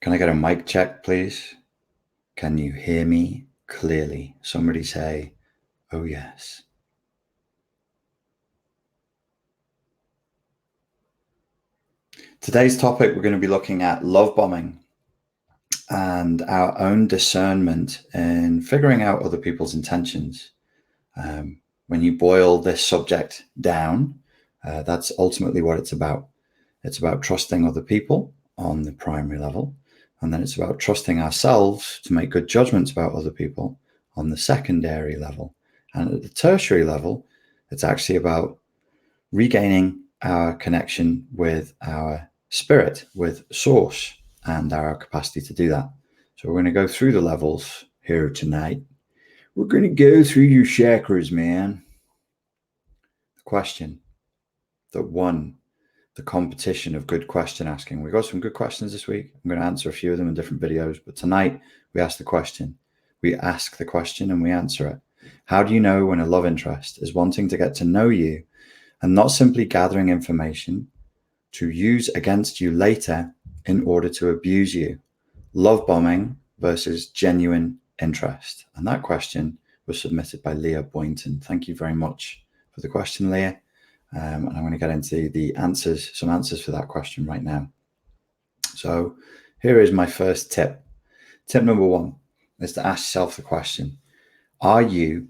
Can I get a mic check, please? Can you hear me clearly? Somebody say, oh yes. Today's topic, we're going to be looking at love bombing and our own discernment in figuring out other people's intentions. When you boil this subject down, that's ultimately what it's about. It's about trusting other people on the primary level, and then it's about trusting ourselves to make good judgments about other people on the secondary level. And at the tertiary level, it's actually about regaining our connection with our spirit, with source, and our capacity to do that. So we're going to go through the levels here tonight. We're going to go through your chakras, man. The question that won the competition of good question asking. We got some good questions this week. I'm going to answer a few of them in different videos, but tonight we ask the question. We ask the question and we answer it. How do you know when a love interest is wanting to get to know you and not simply gathering information to use against you later in order to abuse you? Love bombing versus genuine interest. And that question was submitted by Leah Boynton. Thank you very much for the question, Leah. And I'm going to get into the answers, some answers for that question right now. So here is my first tip. Tip number one is to ask yourself the question: are you,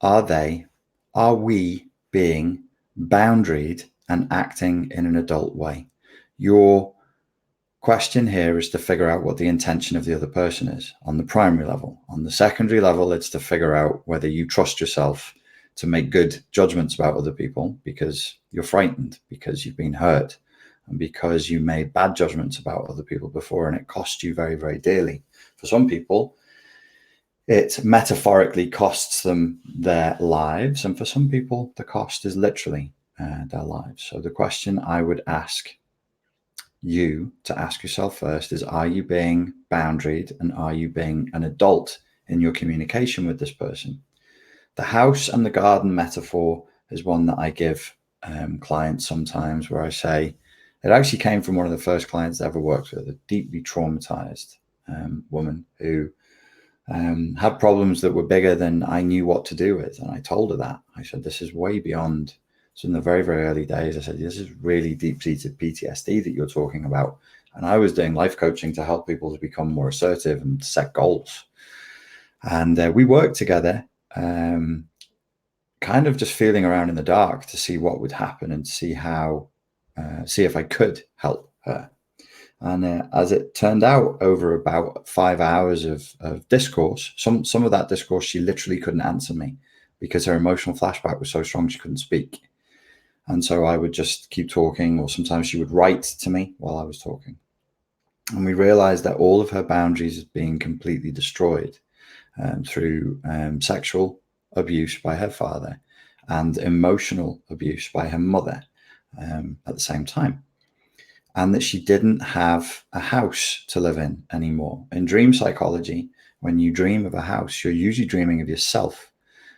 are they, are we being boundaried and acting in an adult way? Your question here is to figure out what the intention of the other person is on the primary level. On the secondary level, it's to figure out whether you trust yourself to make good judgments about other people because you're frightened, because you've been hurt, and because you made bad judgments about other people before and it cost you very, very dearly. For some people, it metaphorically costs them their lives, and for some people, the cost is literally their lives. So the question I would ask you to ask yourself first is, are you being boundaried and are you being an adult in your communication with this person? The house and the garden metaphor is one that I give clients sometimes, where I say, it actually came from one of the first clients I ever worked with, a deeply traumatized woman who had problems that were bigger than I knew what to do with. And I told her that. I said, this is way beyond. So in the very, very early days, I said, this is really deep-seated PTSD that you're talking about. And I was doing life coaching to help people to become more assertive and set goals. And we worked together, kind of just feeling around in the dark to see what would happen and see how, see if I could help her. And as it turned out, over about 5 hours of discourse, some of that discourse, she literally couldn't answer me because her emotional flashback was so strong she couldn't speak. And so I would just keep talking, or sometimes she would write to me while I was talking. And we realized that all of her boundaries had been completely destroyed through sexual abuse by her father and emotional abuse by her mother at the same time. And that she didn't have a house to live in anymore. In dream psychology, when you dream of a house, you're usually dreaming of yourself.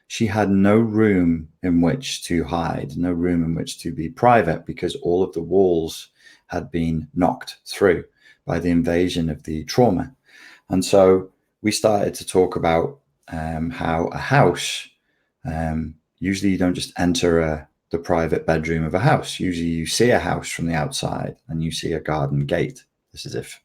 She had no room in which to hide, no room in which to be private, because all of the walls had been knocked through by the invasion of the trauma. And so we started to talk about how a house, usually you don't just enter the private bedroom of a house. Usually you see a house from the outside and you see a garden gate. This is if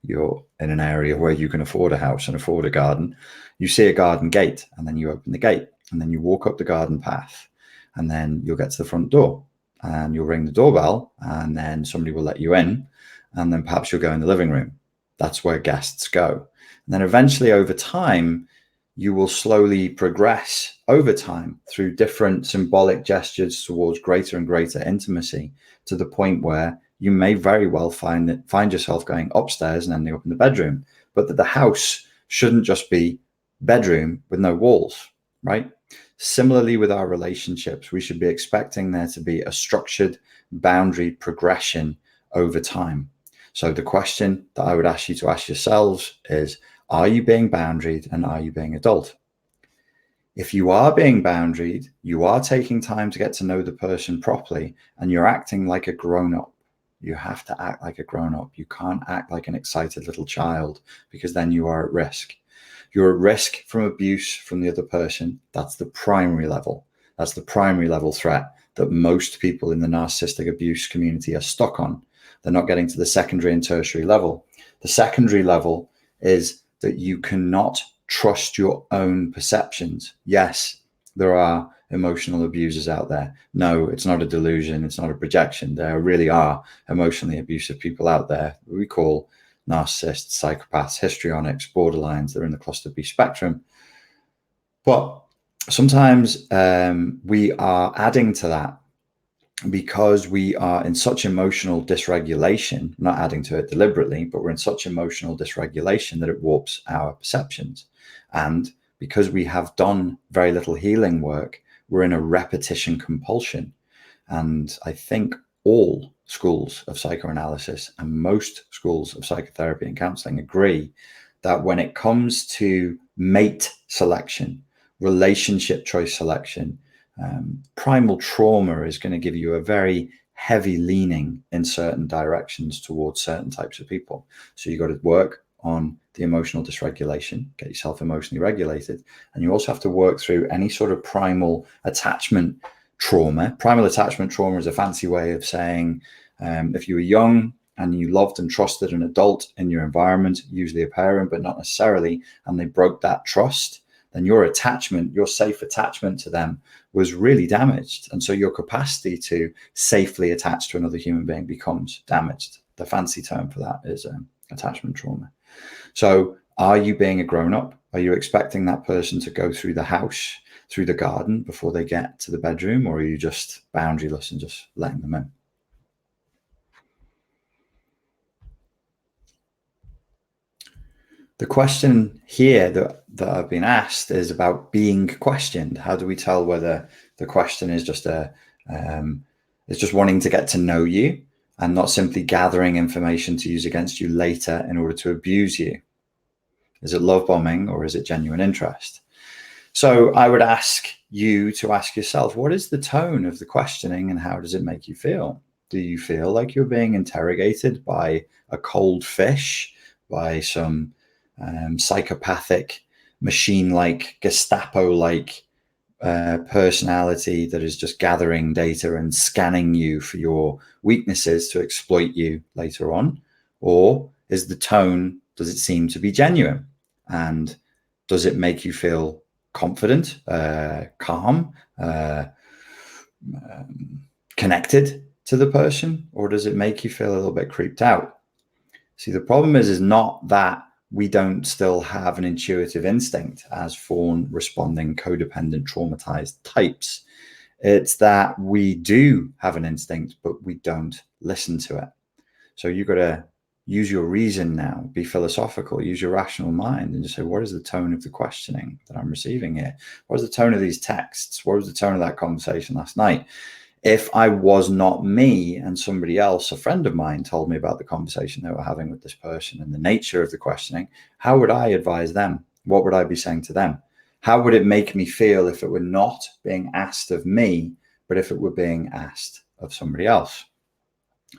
you're in an area where you can afford a house and afford a garden. You see a garden gate and then you open the gate and then you walk up the garden path and then you'll get to the front door and you'll ring the doorbell and then somebody will let you in and then perhaps you'll go in the living room. That's where guests go. And then eventually over time, you will slowly progress over time through different symbolic gestures towards greater and greater intimacy, to the point where you may very well find yourself going upstairs and ending up in the bedroom, but that the house shouldn't just be bedroom with no walls, right? Similarly with our relationships, we should be expecting there to be a structured boundary progression over time. So the question that I would ask you to ask yourselves is, are you being boundaried and are you being adult? If you are being boundaried, you are taking time to get to know the person properly and you're acting like a grown-up. You have to act like a grown-up. You can't act like an excited little child, because then you are at risk. You're at risk from abuse from the other person. That's the primary level. That's the primary level threat that most people in the narcissistic abuse community are stuck on. They're not getting to the secondary and tertiary level. The secondary level is that you cannot trust your own perceptions. Yes, there are emotional abusers out there. No, it's not a delusion. It's not a projection. There really are emotionally abusive people out there we call narcissists, psychopaths, histrionics, borderlines. They're in the cluster B spectrum. But sometimes we are adding to that because we are in such emotional dysregulation, not adding to it deliberately, but we're in such emotional dysregulation that it warps our perceptions. And because we have done very little healing work, we're in a repetition compulsion. And I think all schools of psychoanalysis and most schools of psychotherapy and counseling agree that when it comes to mate selection, relationship choice selection, primal trauma is going to give you a very heavy leaning in certain directions towards certain types of people. So you got to work on the emotional dysregulation, get yourself emotionally regulated. And you also have to work through any sort of primal attachment trauma. Primal attachment trauma is a fancy way of saying if you were young and you loved and trusted an adult in your environment, usually a parent, but not necessarily, and they broke that trust, then your attachment, your safe attachment to them was really damaged. And so your capacity to safely attach to another human being becomes damaged. The fancy term for that is attachment trauma. So are you being a grown-up? Are you expecting that person to go through the house, through the garden before they get to the bedroom? Or are you just boundaryless and just letting them in? The question here that I've been asked is about being questioned. How do we tell whether the question is just it's just wanting to get to know you and not simply gathering information to use against you later in order to abuse you? Is it love bombing or is it genuine interest? So I would ask you to ask yourself, what is the tone of the questioning and how does it make you feel? Do you feel like you're being interrogated by a cold fish, by some psychopathic, machine-like, Gestapo-like personality that is just gathering data and scanning you for your weaknesses to exploit you later on? Or is the tone, does it seem to be genuine? And does it make you feel confident, calm, connected to the person? Or does it make you feel a little bit creeped out? See, the problem is not that we don't still have an intuitive instinct as fawn responding, codependent, traumatized types. It's that we do have an instinct, but we don't listen to it. So you've got to use your reason now, be philosophical, use your rational mind and just say, what is the tone of the questioning that I'm receiving here? What is the tone of these texts? What was the tone of that conversation last night? If I was not me and somebody else, a friend of mine, told me about the conversation they were having with this person and the nature of the questioning, how would I advise them? What would I be saying to them? How would it make me feel if it were not being asked of me, but if it were being asked of somebody else?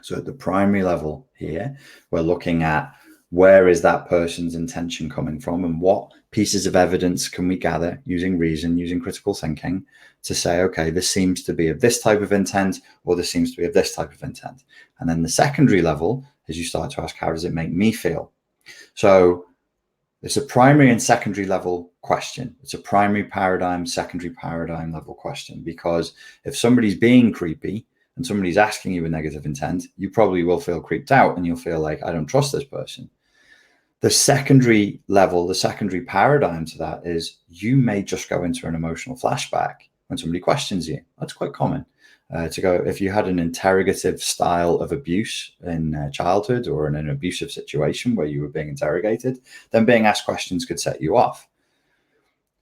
So at the primary level here, we're looking at where is that person's intention coming from and what pieces of evidence can we gather using reason, using critical thinking to say, okay, this seems to be of this type of intent or this seems to be of this type of intent. And then the secondary level is you start to ask, how does it make me feel? So it's a primary and secondary level question. It's a primary paradigm, secondary paradigm level question, because if somebody's being creepy and somebody's asking you with negative intent, you probably will feel creeped out and you'll feel like, I don't trust this person. The secondary level, the secondary paradigm to that is you may just go into an emotional flashback when somebody questions you. That's quite common to go, if you had an interrogative style of abuse in childhood or in an abusive situation where you were being interrogated, then being asked questions could set you off.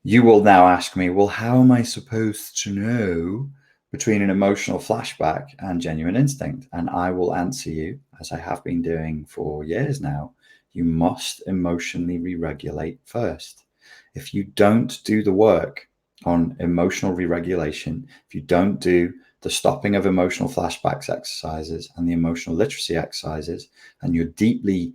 You will now ask me, well, how am I supposed to know between an emotional flashback and genuine instinct? And I will answer you, as I have been doing for years now, you must emotionally re-regulate first. If you don't do the work on emotional re-regulation, if you don't do the stopping of emotional flashbacks exercises and the emotional literacy exercises, and you're deeply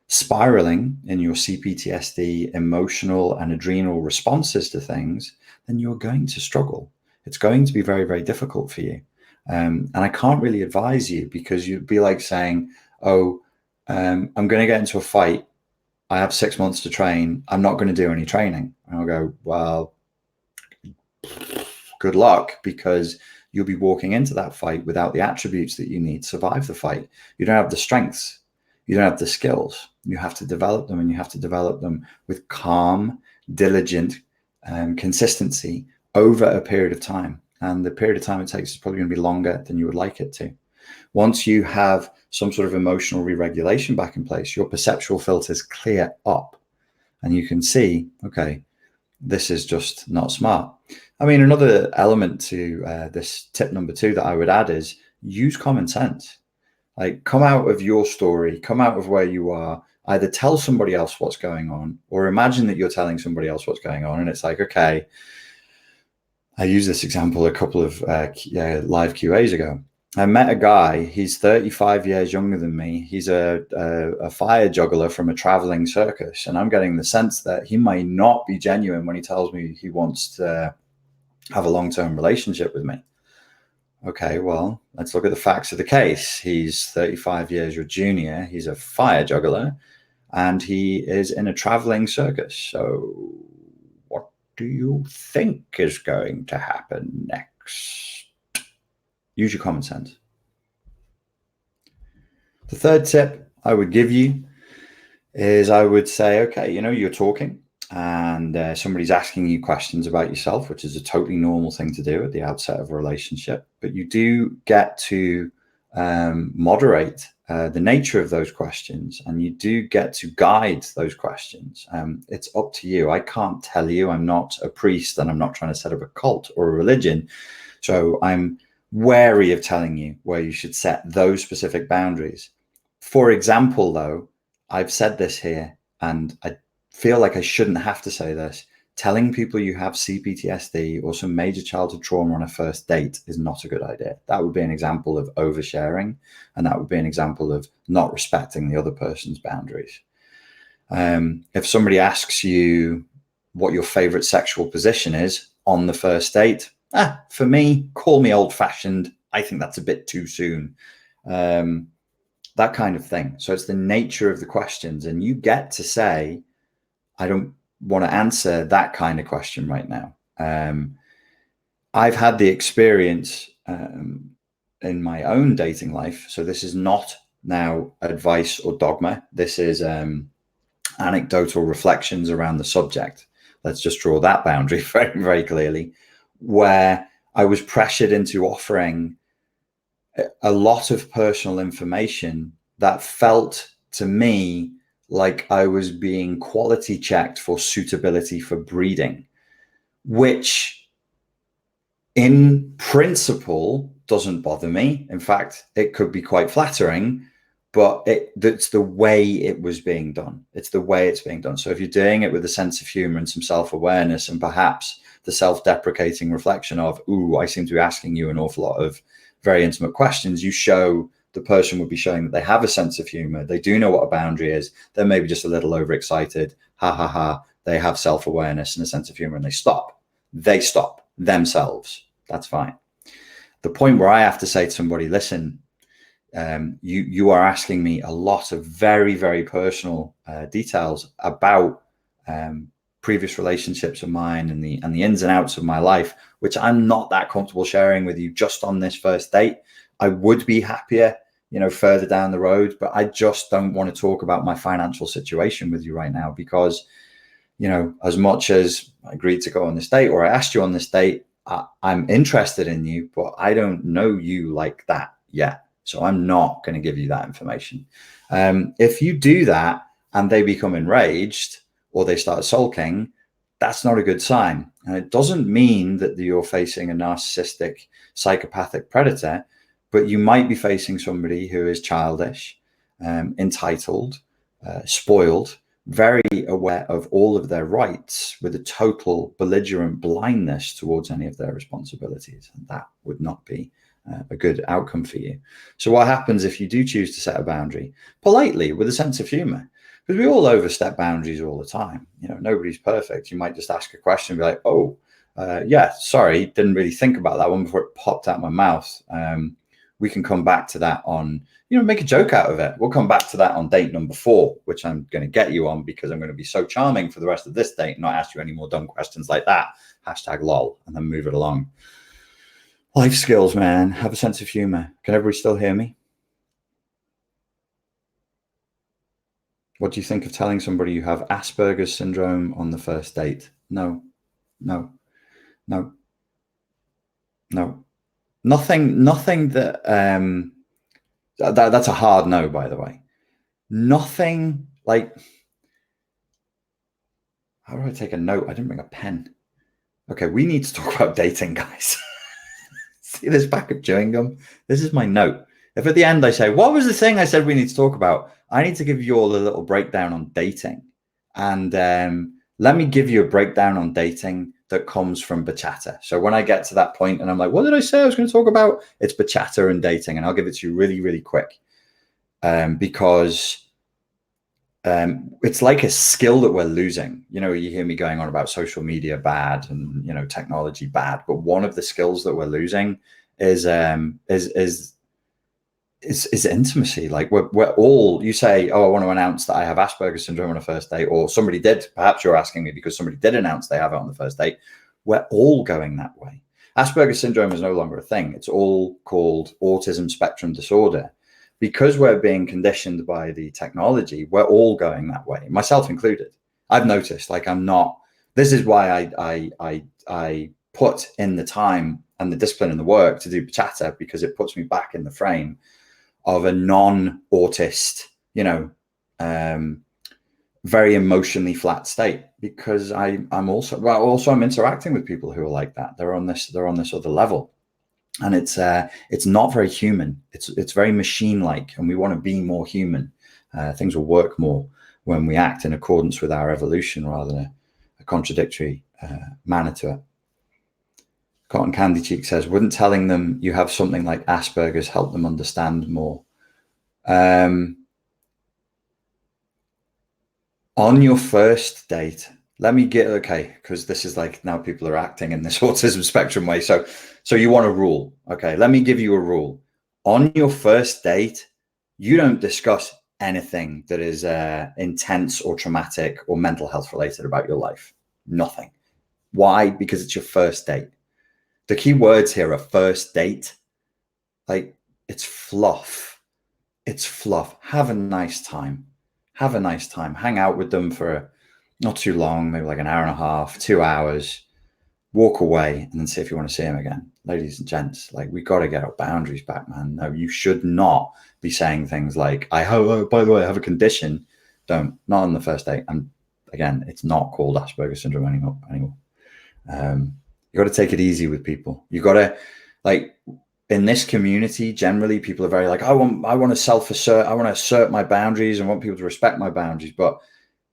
spiraling in your CPTSD emotional and adrenal responses to things, then you're going to struggle. It's going to be very, very difficult for you. And I can't really advise you, because you'd be like saying, oh, I'm going to get into a fight. I have 6 months to train. I'm not going to do any training. And I'll go, well, good luck, because you'll be walking into that fight without the attributes that you need to survive the fight. You don't have the strengths. You don't have the skills. You have to develop them, and you have to develop them with calm, diligent consistency over a period of time. And the period of time it takes is probably going to be longer than you would like it to. Once you have some sort of emotional re-regulation back in place, your perceptual filters clear up, and you can see, okay, this is just not smart. I mean, another element to this tip number 2 that I would add is use common sense. Like, come out of your story, come out of where you are, either tell somebody else what's going on, or imagine that you're telling somebody else what's going on. And it's like, okay, I used this example a couple of live QAs ago. I met a guy, he's 35 years younger than me. He's a fire juggler from a traveling circus. And I'm getting the sense that he may not be genuine when he tells me he wants to have a long-term relationship with me. Okay, well, let's look at the facts of the case. He's 35 years your junior. He's a fire juggler, and he is in a traveling circus. So what do you think is going to happen next? Use your common sense. The third tip I would give you is, I would say, okay, you're talking, and somebody's asking you questions about yourself, which is a totally normal thing to do at the outset of a relationship. But you do get to moderate the nature of those questions, and you do get to guide those questions. It's up to you. I can't tell you. I'm not a priest, and I'm not trying to set up a cult or a religion. So I'm wary of telling you where you should set those specific boundaries. For example, though, I've said this here, and I feel like I shouldn't have to say this. Telling people you have CPTSD or some major childhood trauma on a first date is not a good idea. That would be an example of oversharing, and that would be an example of not respecting the other person's boundaries. If somebody asks you what your favorite sexual position is on the first date, for me, call me old-fashioned. I think that's a bit too soon. That kind of thing. So it's the nature of the questions, and you get to say, I don't want to answer that kind of question right now. I've had the experience in my own dating life. So this is not now advice or dogma. This is anecdotal reflections around the subject. Let's just draw that boundary very, very clearly, where I was pressured into offering a lot of personal information that felt to me like I was being quality checked for suitability for breeding, which in principle doesn't bother me. In fact, it could be quite flattering, but it's the way it was being done. It's the way it's being done. So if you're doing it with a sense of humor and some self-awareness, and perhaps the self-deprecating reflection of, ooh, I seem to be asking you an awful lot of very intimate questions, you show the person would be showing that they have a sense of humor. They do know what a boundary is. They're maybe just a little overexcited. Ha ha ha. They have self-awareness and a sense of humor, and they stop. They stop themselves. That's fine. The point where I have to say to somebody, listen, you are asking me a lot of very, very personal details about previous relationships of mine and the ins and outs of my life, which I'm not that comfortable sharing with you just on this first date. I would be happier, further down the road, but I just don't want to talk about my financial situation with you right now, because, as much as I agreed to go on this date, or I asked you on this date, I'm interested in you, but I don't know you like that yet. So I'm not going to give you that information. If you do that and they become enraged or they start sulking, that's not a good sign. And it doesn't mean that you're facing a narcissistic, psychopathic predator, but you might be facing somebody who is childish, entitled, spoiled, very aware of all of their rights with a total belligerent blindness towards any of their responsibilities. And that would not be a good outcome for you. So what happens if you do choose to set a boundary politely with a sense of humor? Because we all overstep boundaries all the time. You know, nobody's perfect. You might just ask a question and be like, oh, yeah, sorry, didn't really think about that one before it popped out my mouth. We can come back to that on, you know, make a joke out of it. We'll come back to that on date number 4, which I'm going to get you on because I'm going to be so charming for the rest of this date and not ask you any more dumb questions like that. #lol, and then move it along. Life skills, man. Have a sense of humor. Can everybody still hear me? What do you think of telling somebody you have Asperger's syndrome on the first date? No, no, no, no. Nothing that, that's a hard no, by the way. Nothing like, how do I take a note? I didn't bring a pen. Okay, we need to talk about dating, guys. See this pack of chewing gum? This is my note. If at the end I say, what was the thing I said we need to talk about? I need to give you all a little breakdown on dating. And let me give you a breakdown on dating that comes from bachata. So when I get to that point and I'm like, what did I say I was going to talk about? It's bachata and dating. And I'll give it to you really, really quick. Because it's like a skill that we're losing. You know, you hear me going on about social media bad and, you know, technology bad. But one of the skills that we're losing is intimacy. Like we're all, you say, oh, I want to announce that I have Asperger's syndrome on a first date, or somebody did, perhaps you're asking me because somebody did announce they have it on the first date. We're all going that way. Asperger's syndrome is no longer a thing. It's all called autism spectrum disorder. Because we're being conditioned by the technology, we're all going that way, myself included. I've noticed, like, I'm not, this is why I put in the time and the discipline and the work to do bachata, because it puts me back in the frame of a non-autist, you know, very emotionally flat state, because I'm interacting with people who are like that. They're on this other level. And it's not very human. It's very machine-like, and we want to be more human. Things will work more when we act in accordance with our evolution rather than a contradictory manner to it. Cotton Candy Cheek says, wouldn't telling them you have something like Asperger's help them understand more? On your first date, let me get, okay, because this is like, now people are acting in this autism spectrum way. So you want a rule. Okay, let me give you a rule. On your first date, you don't discuss anything that is intense or traumatic or mental health related about your life. Nothing. Why? Because it's your first date. The key words here are first date. Like, it's fluff. It's fluff. Have a nice time. Have a nice time. Hang out with them for not too long, maybe like an hour and a half, 2 hours. Walk away and then see if you want to see him again. Ladies and gents, like, we got to get our boundaries back, man. No, you should not be saying things like, by the way, I have a condition. Don't, not on the first date. And again, it's not called Asperger's syndrome anymore. You got to take it easy with people. You got to, like, in this community, generally people are very like, I want to self-assert. I want to assert my boundaries and want people to respect my boundaries. But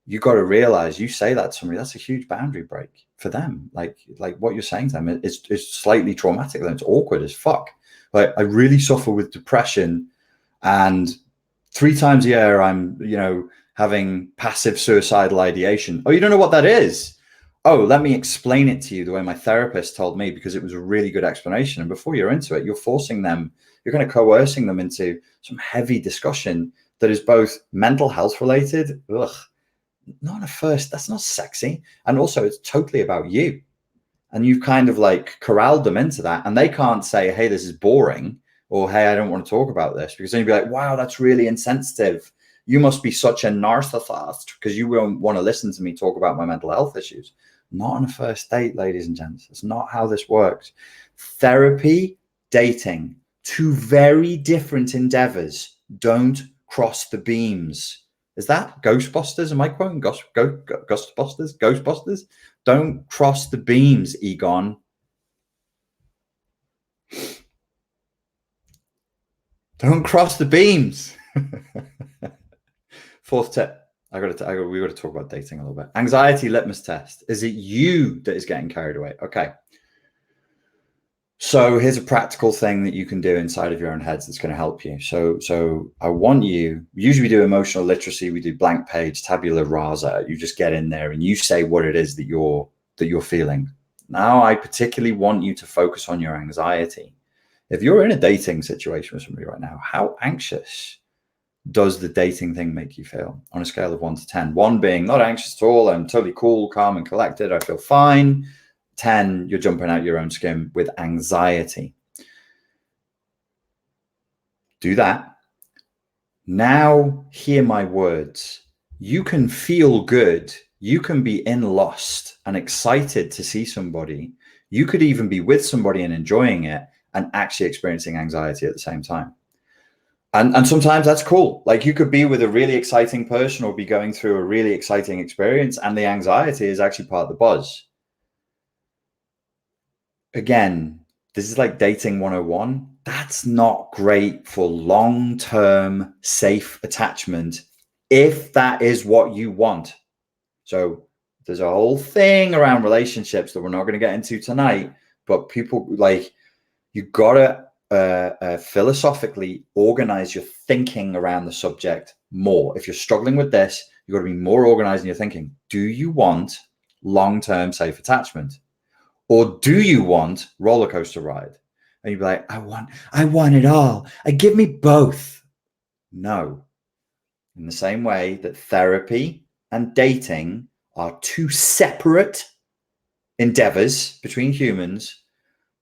you got to realize, you say that to somebody, that's a huge boundary break for them. Like what you're saying to them is slightly traumatic. Then it's awkward as fuck. Like, I really suffer with depression, and 3 times a year I'm, you know, having passive suicidal ideation. Oh, you don't know what that is? Oh, let me explain it to you the way my therapist told me, because it was a really good explanation. And before you're into it, you're forcing them, you're kind of coercing them into some heavy discussion that is both mental health related. Ugh. Not a first, that's not sexy. And also, it's totally about you. And you've kind of like corralled them into that. And they can't say, hey, this is boring, or hey, I don't want to talk about this, because then you'd be like, wow, that's really insensitive. You must be such a narcissist because you won't want to listen to me talk about my mental health issues. Not on a first date, ladies and gents. That's not how this works. Therapy, dating, 2 very different endeavors. Don't cross the beams. Is that Ghostbusters? Am I quoting Ghostbusters? Ghostbusters? Don't cross the beams, Egon. Don't cross the beams. 4th tip. we got to talk about dating a little bit. Anxiety litmus test. Is it you that is getting carried away? Okay. So here's a practical thing that you can do inside of your own heads that's going to help you. So I want you, usually we do emotional literacy, we do blank page, tabula rasa. You just get in there and you say what it is that you're feeling. Now I particularly want you to focus on your anxiety. If you're in a dating situation with somebody right now, how anxious does the dating thing make you feel on a scale of 1 to 10? 1 being not anxious at all, I'm totally cool, calm and collected, I feel fine. 10, you're jumping out your own skin with anxiety. Do that. Now hear my words. You can feel good. You can be in lust and excited to see somebody. You could even be with somebody and enjoying it and actually experiencing anxiety at the same time. And sometimes that's cool. Like you could be with a really exciting person or be going through a really exciting experience and the anxiety is actually part of the buzz. Again, this is like dating 101. That's not great for long-term safe attachment if that is what you want. So there's a whole thing around relationships that we're not going to get into tonight, but people like, you got to philosophically organize your thinking around the subject more. If you're struggling with this, you've got to be more organized in your thinking. Do you want long-term safe attachment? Or do you want roller coaster ride? And you'd be like, I want it all. Give me both. No. In the same way that therapy and dating are two separate endeavors between humans,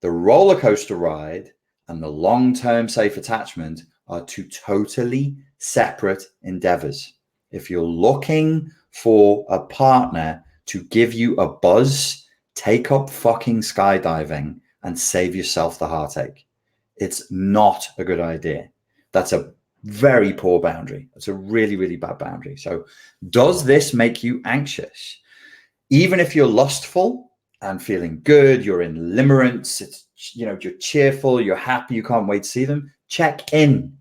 the roller coaster ride and the long-term safe attachment are two totally separate endeavors. If you're looking for a partner to give you a buzz, take up fucking skydiving and save yourself the heartache. It's not a good idea. That's a very poor boundary. It's a really, really bad boundary. So does this make you anxious? Even if you're lustful and feeling good, you're in limerence, it's, you know, you're cheerful, you're happy, you can't wait to see them, check in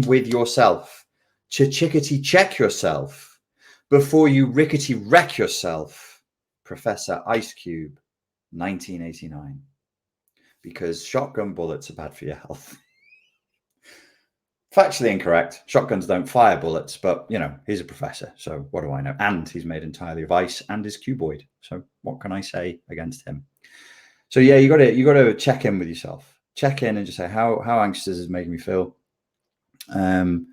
with yourself. Chickity check yourself before you rickety wreck yourself. Professor Ice Cube, 1989. Because shotgun bullets are bad for your health. Factually incorrect. Shotguns don't fire bullets, but you know, he's a professor, so what do I know? And he's made entirely of ice and is cuboid. So what can I say against him? So yeah, you got to check in with yourself. Check in and just say how anxious is it making me feel. And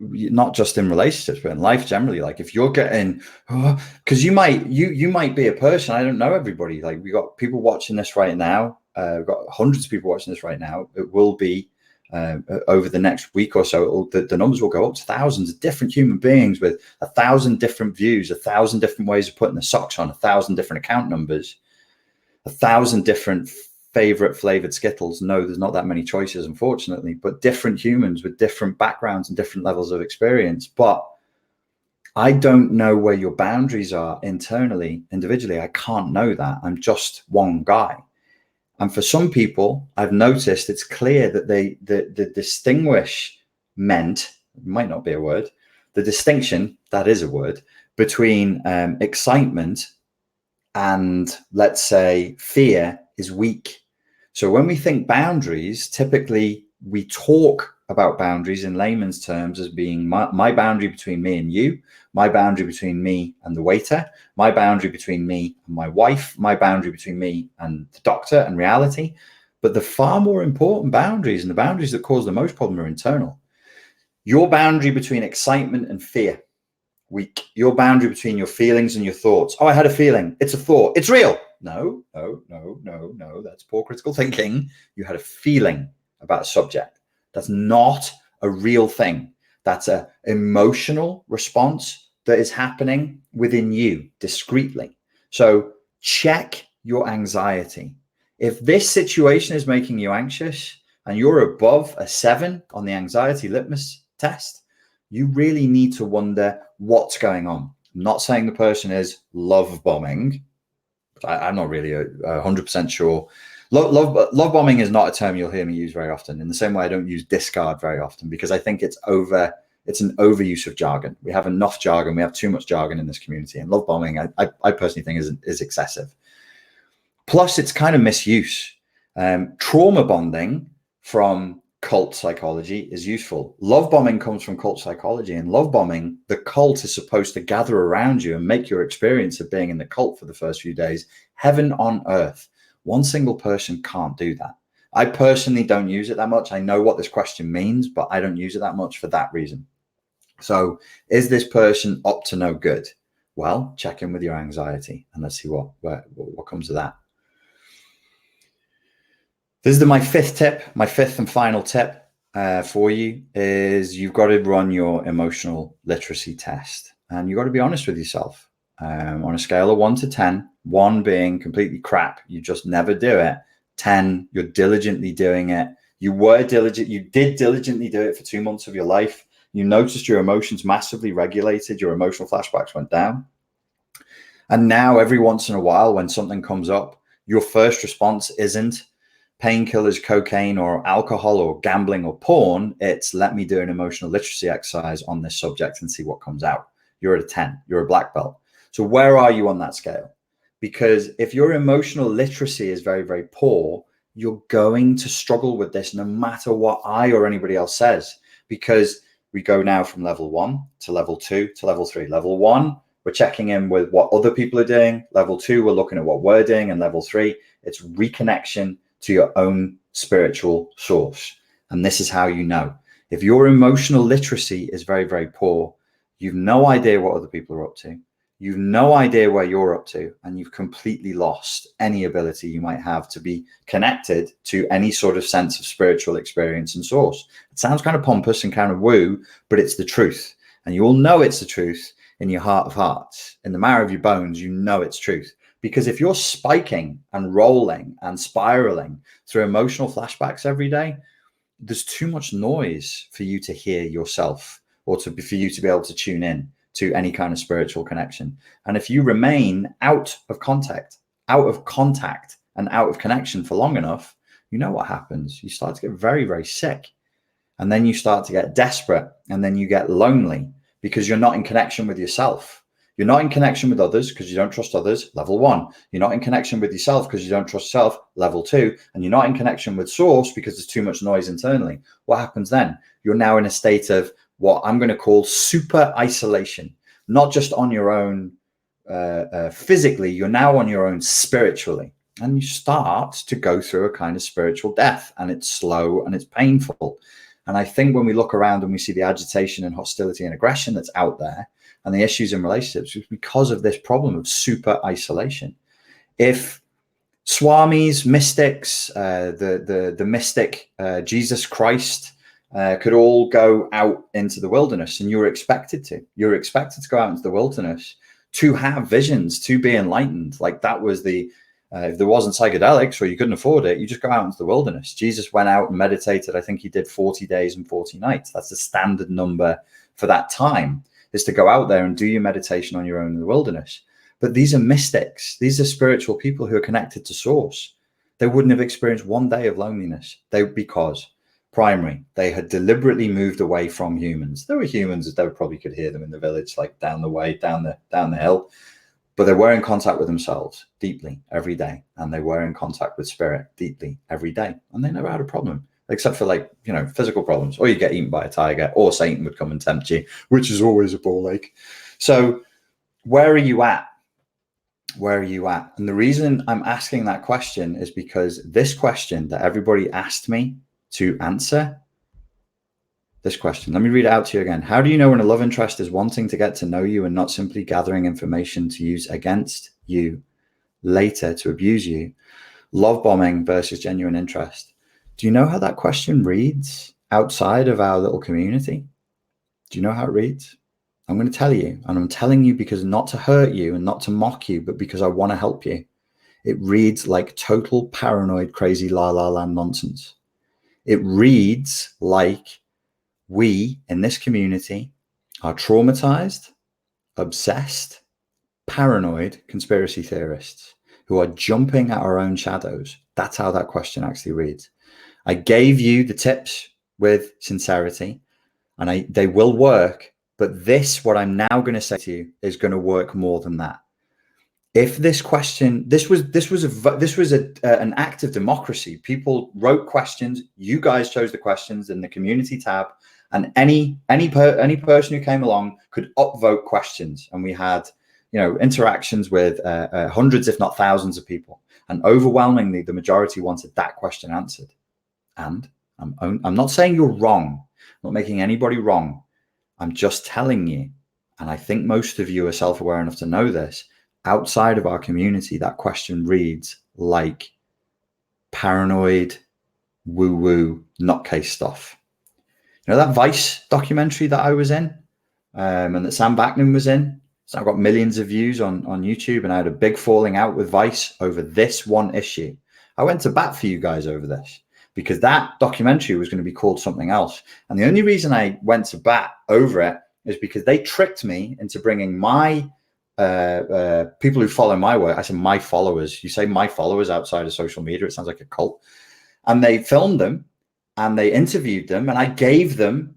not just in relationships, but in life generally. Like if you're getting, because you might be a person, I don't know everybody. Like we got people watching this right now. We've got hundreds of people watching this right now. It will be over the next week or so, the numbers will go up to thousands of different human beings with 1,000 different views, 1,000 different ways of putting the socks on, 1,000 different account numbers, 1,000 different favorite flavored Skittles. No, there's not that many choices, unfortunately, but different humans with different backgrounds and different levels of experience. But I don't know where your boundaries are internally, individually. I can't know that. I'm just one guy. And for some people, I've noticed it's clear that the distinguishment, might not be a word, the distinction, that is a word, between excitement and, let's say, fear is weak. So when we think boundaries, typically we talk about boundaries in layman's terms as being my boundary between me and you, my boundary between me and the waiter, my boundary between me and my wife, my boundary between me and the doctor and reality. But the far more important boundaries and the boundaries that cause the most problem are internal. Your boundary between excitement and fear, weak. Your boundary between your feelings and your thoughts. Oh, I had a feeling. It's a thought. It's real. No. That's poor critical thinking. You had a feeling about a subject. That's not a real thing. That's an emotional response that is happening within you discreetly. So check your anxiety. If this situation is making you anxious and you're above a 7 on the anxiety litmus test, you really need to wonder what's going on. I'm not saying the person is love bombing. I'm not really 100% sure. Love bombing is not a term you'll hear me use very often, in the same way I don't use discard very often, because I think it's It's an overuse of jargon. We have enough jargon. We have too much jargon in this community. And love bombing, I personally think is excessive. Plus, it's kind of misuse. Trauma bonding from cult psychology is useful. Love bombing comes from cult psychology, and love bombing, the cult is supposed to gather around you and make your experience of being in the cult for the first few days heaven on earth. One single person can't do that. I personally don't use it that much. I know what this question means, but I don't use it that much for that reason. So is this person up to no good? Well, check in with your anxiety and let's see what comes of that. This is my fifth tip. My fifth and final tip for you is you've got to run your emotional literacy test, and you've got to be honest with yourself. On a scale of 1 to 10, 1 being completely crap, you just never do it. 10, you're diligently doing it. You were diligent. You did diligently do it for 2 months of your life. You noticed your emotions massively regulated. Your emotional flashbacks went down. And now every once in a while, when something comes up, your first response isn't painkillers, cocaine, or alcohol, or gambling, or porn. It's let me do an emotional literacy exercise on this subject and see what comes out. You're at a 10. You're a black belt. So where are you on that scale? Because if your emotional literacy is very, very poor, you're going to struggle with this no matter what I or anybody else says, because we go now from level 1 to level 2 to level 3. Level 1, we're checking in with what other people are doing. Level 2, we're looking at what we're doing. And level 3, it's reconnection to your own spiritual source. And this is how you know. If your emotional literacy is very, very poor, you've no idea what other people are up to. You've no idea where you're up to, and you've completely lost any ability you might have to be connected to any sort of sense of spiritual experience and source. It sounds kind of pompous and kind of woo, but it's the truth. And you all know it's the truth in your heart of hearts. In the marrow of your bones, you know it's truth. Because if you're spiking and rolling and spiraling through emotional flashbacks every day, there's too much noise for you to hear yourself, or for you to be able to tune in to any kind of spiritual connection. And if you remain out of contact and out of connection for long enough, you know what happens. You start to get very, very sick. And then you start to get desperate, and then you get lonely because you're not in connection with yourself. You're not in connection with others because you don't trust others, level 1. You're not in connection with yourself because you don't trust yourself, level 2. And you're not in connection with source because there's too much noise internally. What happens then? You're now in a state of what I'm going to call super isolation, not just on your own physically, you're now on your own spiritually. And you start to go through a kind of spiritual death, and it's slow and it's painful. And I think when we look around and we see the agitation and hostility and aggression that's out there, and the issues in relationships, is because of this problem of super isolation. If swamis, mystics, the mystic Jesus Christ could all go out into the wilderness, and you're expected to go out into the wilderness to have visions, to be enlightened. Like that was the if there wasn't psychedelics or you couldn't afford it, you just go out into the wilderness. Jesus went out and meditated. I think he did 40 days and 40 nights. That's the standard number for that time, is to go out there and do your meditation on your own in the wilderness. But these are mystics. These are spiritual people who are connected to source. They wouldn't have experienced one day of loneliness. Because primary, they had deliberately moved away from humans. There were humans that probably could hear them in the village, like down the way, down the hill. But they were in contact with themselves deeply every day. And they were in contact with spirit deeply every day. And they never had a problem, except for physical problems, or you get eaten by a tiger, or Satan would come and tempt you, which is always a ball ache. So where are you at? Where are you at? And the reason I'm asking that question is because this question that everybody asked me to answer, this question, let me read it out to you again. How do you know when a love interest is wanting to get to know you and not simply gathering information to use against you later to abuse you? Love bombing versus genuine interest. Do you know how that question reads outside of our little community? Do you know how it reads? I'm going to tell you, and I'm telling you because not to hurt you and not to mock you, but because I want to help you. It reads like total paranoid, crazy la la land nonsense. It reads like we in this community are traumatized, obsessed, paranoid conspiracy theorists who are jumping at our own shadows. That's how that question actually reads. I gave you the tips with sincerity. and they will work. But this, what I'm now going to say to you, is going to work more than that. If this question, this was an act of democracy. People wrote questions. You guys chose the questions in the community tab, and any person who came along could upvote questions, and we had interactions with hundreds, if not thousands, of people, and overwhelmingly the majority wanted that question answered. And I'm not saying you're wrong. I'm not making anybody wrong. I'm just telling you, and I think most of you are self-aware enough to know this. Outside of our community, that question reads like paranoid, woo-woo, nutcase stuff. That Vice documentary that I was in, and that Sam Backman was in? So I've got millions of views on YouTube, and I had a big falling out with Vice over this one issue. I went to bat for you guys over this because that documentary was going to be called something else. And the only reason I went to bat over it is because they tricked me into bringing my people who follow my work. I said my followers. You say my followers outside of social media, it sounds like a cult. And they filmed them and they interviewed them, and I gave them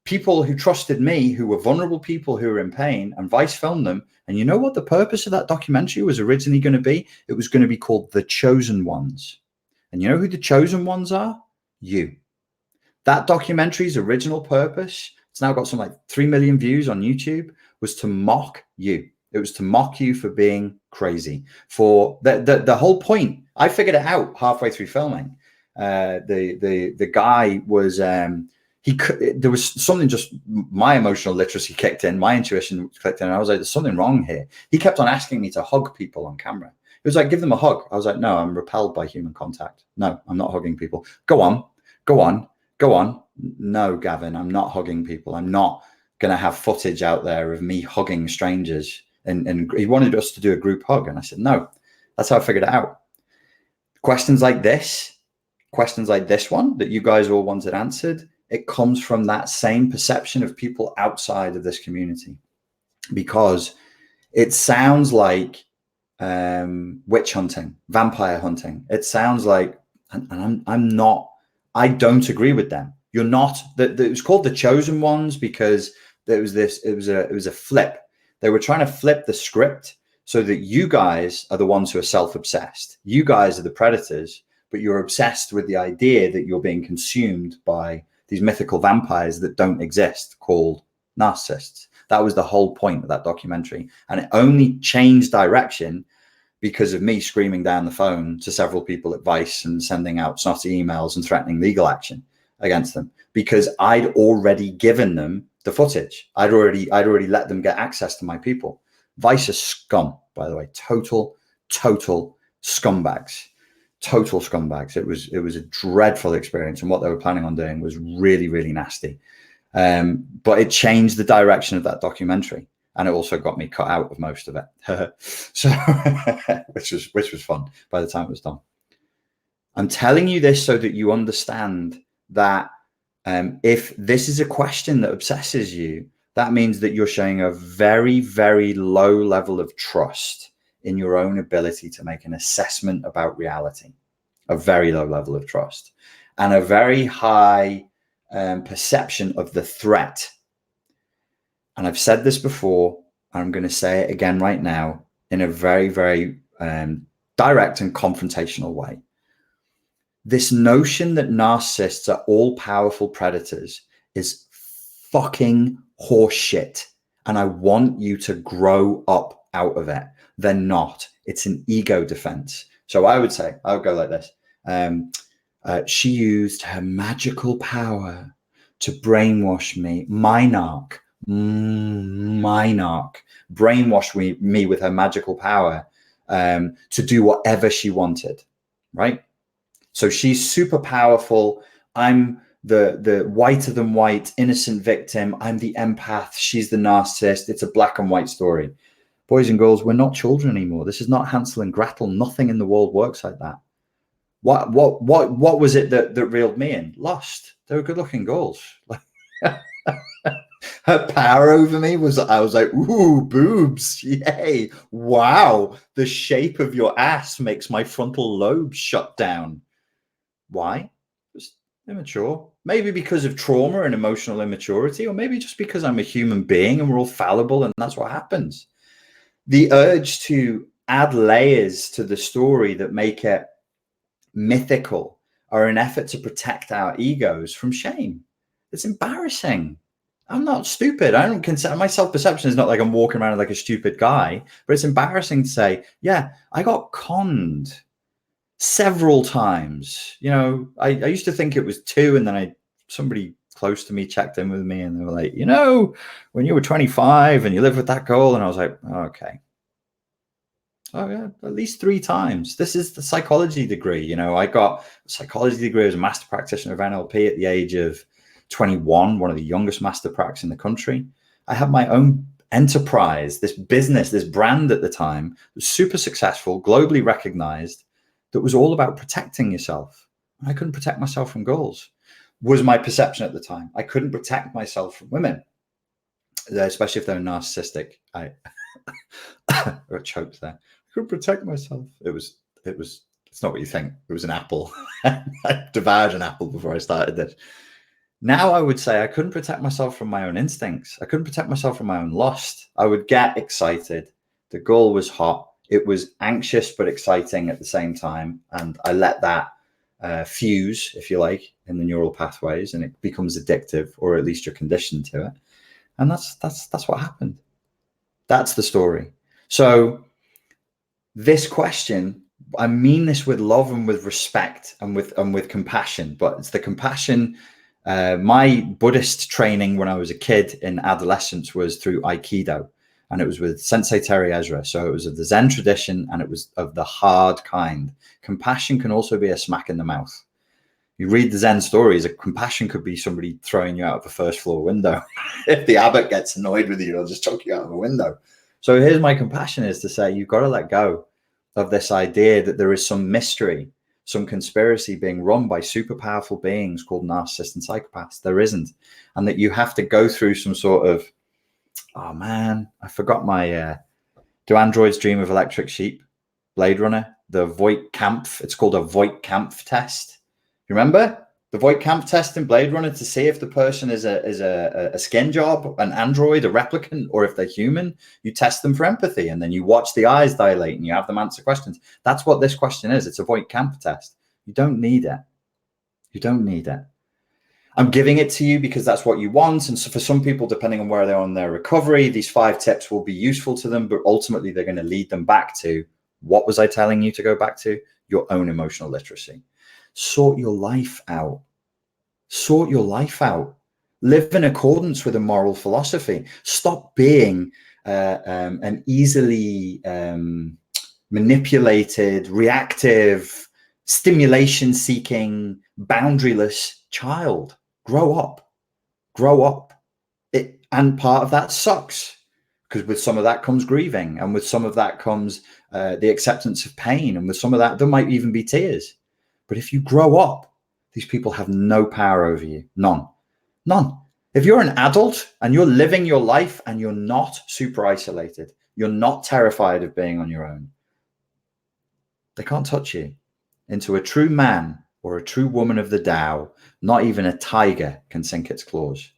people who trusted me, who were vulnerable people who were in pain, and Vice filmed them. And you know what the purpose of that documentary was originally going to be? It was going to be called The Chosen Ones. And you know who the chosen ones are? You. That documentary's original purpose, it's now got some like 3 million views on YouTube, was to mock you. It was to mock you for being crazy. For the whole point, I figured it out halfway through filming. The guy was there was something, just my emotional literacy kicked in, my intuition clicked in, and I was like, there's something wrong here. He kept on asking me to hug people on camera. He was like, give them a hug. I was like, no, I'm repelled by human contact. No, I'm not hugging people. Go on, go on, go on. No, Gavin, I'm not hugging people. I'm not going to have footage out there of me hugging strangers. And he wanted us to do a group hug. And I said, no, that's how I figured it out. Questions like this one that you guys all wanted answered, it comes from that same perception of people outside of this community, because it sounds like witch hunting, vampire hunting. It sounds like, and I don't agree with them. You're not. It was called The Chosen Ones because it was a flip. They were trying to flip the script so that you guys are the ones who are self-obsessed. You guys are the predators, but you're obsessed with the idea that you're being consumed by these mythical vampires that don't exist, called narcissists. That was the whole point of that documentary. And it only changed direction because of me screaming down the phone to several people at Vice and sending out snotty emails and threatening legal action against them, because I'd already given them the footage. I'd already let them get access to my people. Vice is scum, by the way. Total scumbags. Total scumbags. It was a dreadful experience, and what they were planning on doing was really, really nasty. But it changed the direction of that documentary, and it also got me cut out of most of it. So, which was fun by the time it was done. I'm telling you this so that you understand that if this is a question that obsesses you, that means that you're showing a very, very low level of trust in your own ability to make an assessment about reality. A very low level of trust, and a very high perception of the threat. And I've said this before, and I'm going to say it again right now in a very, very direct and confrontational way. This notion that narcissists are all-powerful predators is fucking horseshit. And I want you to grow up out of it. They're not. It's an ego defense. So I would go like this. She used her magical power to brainwash me. My narc. Brainwash me with her magical power to do whatever she wanted. Right? So she's super powerful. I'm the whiter than white, innocent victim. I'm the empath. She's the narcissist. It's a black and white story. Boys and girls, we're not children anymore. This is not Hansel and Gretel. Nothing in the world works like that. What was it that reeled me in? Lust. They were good-looking girls. Her power over me was, I was like, ooh, boobs, yay, wow. The shape of your ass makes my frontal lobe shut down. Why? Just immature. maybe because of trauma and emotional immaturity, or maybe just because I'm a human being and we're all fallible and that's what happens. The urge to add layers to the story that make it mythical are an effort to protect our egos from shame. It's embarrassing. I'm not stupid. I don't consider my self-perception is not like I'm walking around like a stupid guy, but it's embarrassing to say, yeah, I got conned several times. You know, I used to think it was 2, and then somebody close to me checked in with me and they were like, you know, when you were 25 and you lived with that girl, and I was like, oh, okay. Oh yeah, at least 3 times. This is the psychology degree. You know, I got a psychology degree as a master practitioner of NLP at the age of 21, one of the youngest master practitioners in the country. I had my own enterprise, this business, this brand at the time, was super successful, globally recognized, that was all about protecting yourself. I couldn't protect myself from girls, was my perception at the time. I couldn't protect myself from women, especially if they're narcissistic. I choked there. I couldn't protect myself. It's not what you think. It was an apple. I devoured an apple before I started this. Now I would say I couldn't protect myself from my own instincts. I couldn't protect myself from my own lust. I would get excited. The goal was hot. It was anxious but exciting at the same time. And I let that fuse, if you like, in the neural pathways, and it becomes addictive, or at least you're conditioned to it. And that's what happened. That's the story. So this question, I mean this with love and with respect and with compassion, but it's the compassion. My Buddhist training when I was a kid in adolescence was through Aikido, and it was with Sensei Terry Ezra. So it was of the Zen tradition, and it was of the hard kind. Compassion can also be a smack in the mouth. You read the Zen stories, a compassion could be somebody throwing you out of the first floor window. If the abbot gets annoyed with you, they'll just chuck you out of a window. So here's my compassion, is to say, you've got to let go of this idea that there is some mystery, some conspiracy being run by super powerful beings called narcissists and psychopaths. There isn't. And that you have to go through some sort of, oh man, I forgot my, do androids dream of electric sheep? Blade Runner, the Voight-Kampff, it's called a Voight-Kampff test. You remember the Voight-Kampff test in Blade Runner, to see if the person is a skin job, an android, a replicant, or if they're human? You test them for empathy, and then you watch the eyes dilate and you have them answer questions. That's what this question is. It's a Voight-Kampff test. You don't need it. You don't need it. I'm giving it to you because that's what you want. And so for some people, depending on where they're on their recovery, these 5 tips will be useful to them, but ultimately they're going to lead them back to, what was I telling you to go back to? Your own emotional literacy. Sort your life out. Sort your life out. Live in accordance with a moral philosophy. Stop being an easily manipulated, reactive, stimulation-seeking, boundaryless child. Grow up. Grow up. And part of that sucks, because with some of that comes grieving, and with some of that comes the acceptance of pain, and with some of that, there might even be tears. But if you grow up, these people have no power over you. None. None. If you're an adult and you're living your life and you're not super isolated, you're not terrified of being on your own, they can't touch you. Into a true man or a true woman of the Tao, not even a tiger can sink its claws.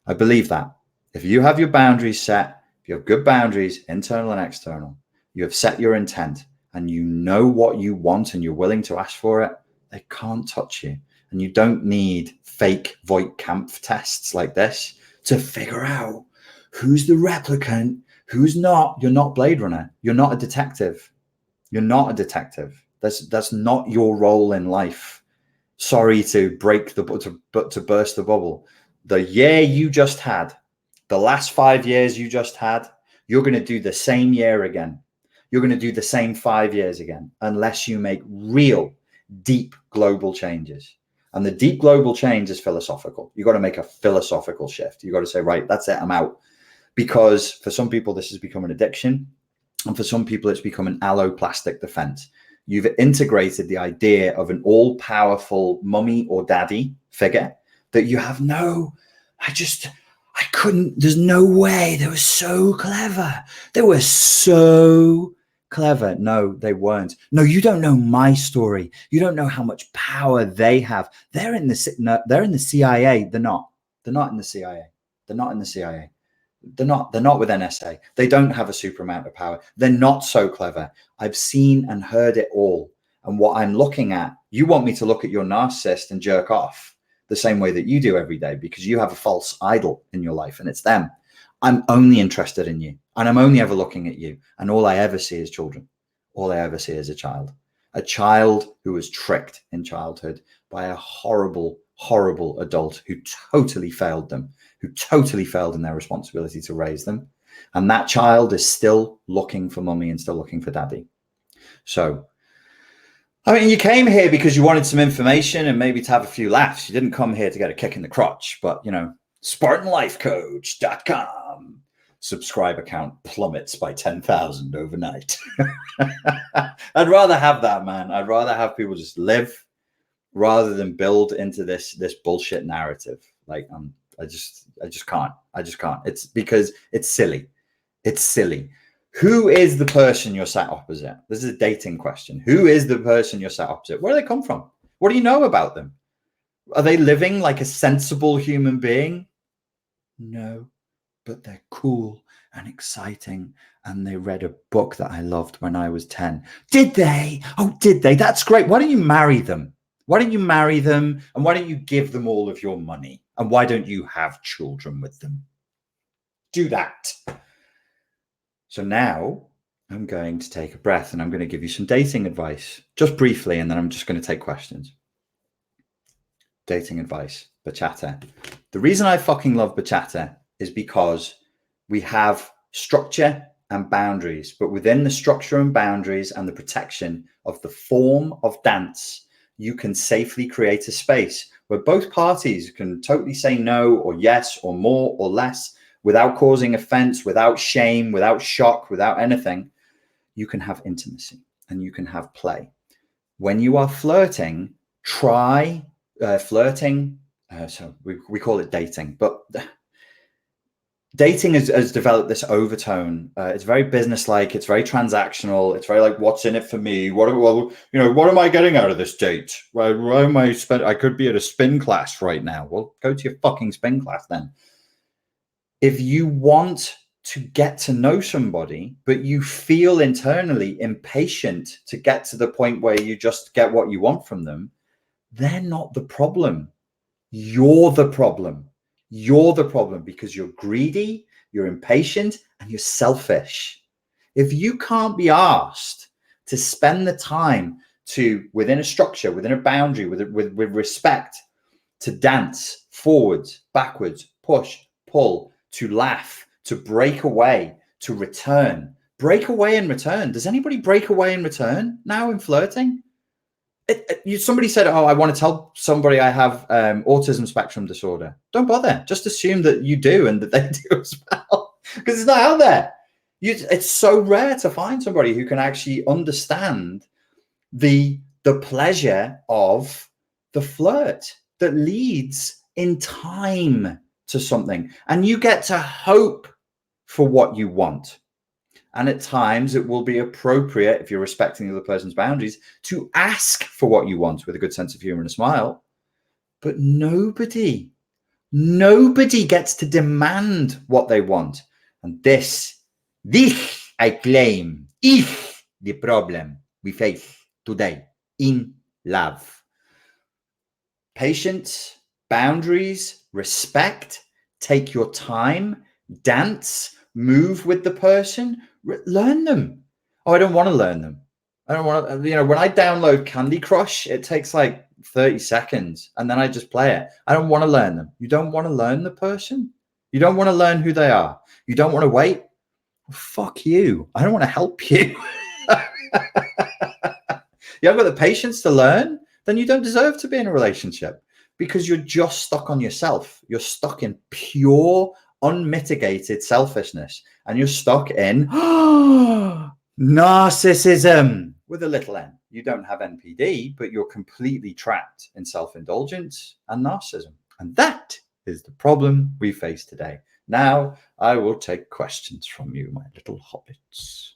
I believe that. If you have your boundaries set, if you have good boundaries, internal and external, you have set your intent, and you know what you want and you're willing to ask for it, they can't touch you. And you don't need fake Voight-Kampff tests like this to figure out who's the replicant, who's not. You're not Blade Runner. You're not a detective. You're not a detective. That's not your role in life. Sorry to break the to burst the bubble. The year you just had, the last 5 years you just had, you're going to do the same year again. You're going to do the same 5 years again, unless you make real, deep global changes. And the deep global change is philosophical. You've got to make a philosophical shift. You've got to say, right, that's it, I'm out. Because for some people, this has become an addiction. And for some people, it's become an alloplastic defense. You've integrated the idea of an all-powerful mummy or daddy figure that you have I couldn't, there's no way. They were so clever. They were so clever. No, they weren't. No, you don't know my story. You don't know how much power they have. They're in the CIA. They're not. They're not in the CIA. They're not in the CIA. They're not with NSA. They don't have a super amount of power. They're not so clever. I've seen and heard it all. And what I'm looking at, you want me to look at your narcissist and jerk off the same way that you do every day because you have a false idol in your life and it's them. I'm only interested in you and I'm only ever looking at you. And all I ever see is children. All I ever see is a child who was tricked in childhood by a horrible, horrible adult who totally failed them, who totally failed in their responsibility to raise them. And that child is still looking for mommy and still looking for daddy. So, I mean, you came here because you wanted some information and maybe to have a few laughs. You didn't come here to get a kick in the crotch, but, you know, SpartanLifeCoach.com. Subscriber count plummets by 10,000 overnight. I'd rather have that, man. I'd rather have people just live rather than build into this bullshit narrative. Like, I just can't. It's because it's silly. It's silly. Who is the person you're sat opposite? This is a dating question. Who is the person you're sat opposite? Where do they come from? What do you know about them? Are they living like a sensible human being? No, but they're cool and exciting. And they read a book that I loved when I was 10. Did they? Oh, did they? That's great. Why don't you marry them? Why don't you marry them? And why don't you give them all of your money? And why don't you have children with them? Do that. So now I'm going to take a breath and I'm going to give you some dating advice, just briefly, and then I'm just going to take questions. Dating advice, bachata. The reason I fucking love bachata is because we have structure and boundaries, but within the structure and boundaries and the protection of the form of dance, you can safely create a space where both parties can totally say no or yes or more or less without causing offense, without shame, without shock, without anything. You can have intimacy and you can have play. When you are flirting, try flirting. So we call it dating, but dating has developed this overtone. It's very businesslike. It's very transactional. It's very like, what's in it for me? What am I getting out of this date? Why am I I could be at a spin class right now. Well, go to your fucking spin class then. If you want to get to know somebody, but you feel internally impatient to get to the point where you just get what you want from them, they're not the problem. You're the problem. You're the problem because you're greedy, you're impatient, and you're selfish. If you can't be asked to spend the time to, within a structure, within a boundary, with respect, to dance forwards, backwards, push, pull, to laugh, to break away, to return. Break away and return. Does anybody break away and return now in flirting? Somebody said, oh, I want to tell somebody I have autism spectrum disorder. Don't bother. Just assume that you do and that they do as well, because it's not out there. It's so rare to find somebody who can actually understand the pleasure of the flirt that leads in time to something. And you get to hope for what you want. And at times it will be appropriate, if you're respecting the other person's boundaries, to ask for what you want with a good sense of humor and a smile. But nobody gets to demand what they want. And this I claim, is the problem we face today in love. Patience, boundaries, respect, take your time, dance, move with the person, learn them. Oh, I don't want to learn them. I don't want to, when I download Candy Crush, it takes like 30 seconds and then I just play it. I don't want to learn them. You don't want to learn the person. You don't want to learn who they are. You don't want to wait. Well, fuck you. I don't want to help you. You haven't got the patience to learn, then you don't deserve to be in a relationship because you're just stuck on yourself. You're stuck in pure, unmitigated selfishness, and you're stuck in narcissism with a little n. You don't have NPD, but you're completely trapped in self-indulgence and narcissism. And that is the problem we face today. Now I will take questions from you, my little hobbits.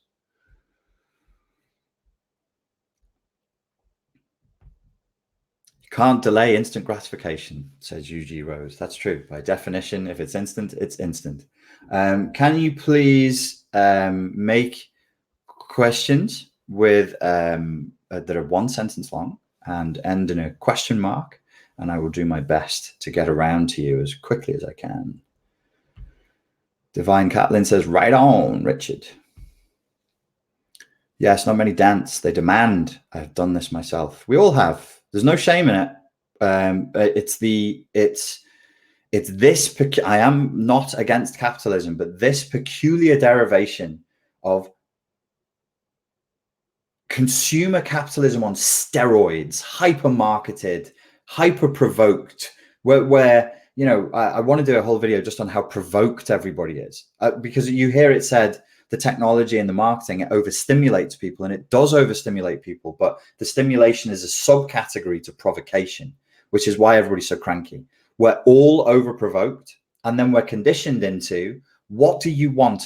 Can't delay instant gratification, says UG Rose. That's true. By definition, if it's instant, it's instant. Can you please make questions with that are one sentence long and end in a question mark? And I will do my best to get around to you as quickly as I can. Divine Catlin says, right on, Richard. Yes, not many dance. They demand. I've done this myself. We all have. There's no shame in it. It's this. I am not against capitalism, but this peculiar derivation of consumer capitalism on steroids, hyper marketed, hyper provoked, where you know, I want to do a whole video just on how provoked everybody is, because you hear it said, the technology and the marketing, it overstimulates people, and it does overstimulate people, but the stimulation is a subcategory to provocation, which is why everybody's so cranky. We're all over-provoked, and then we're conditioned into, what do you want?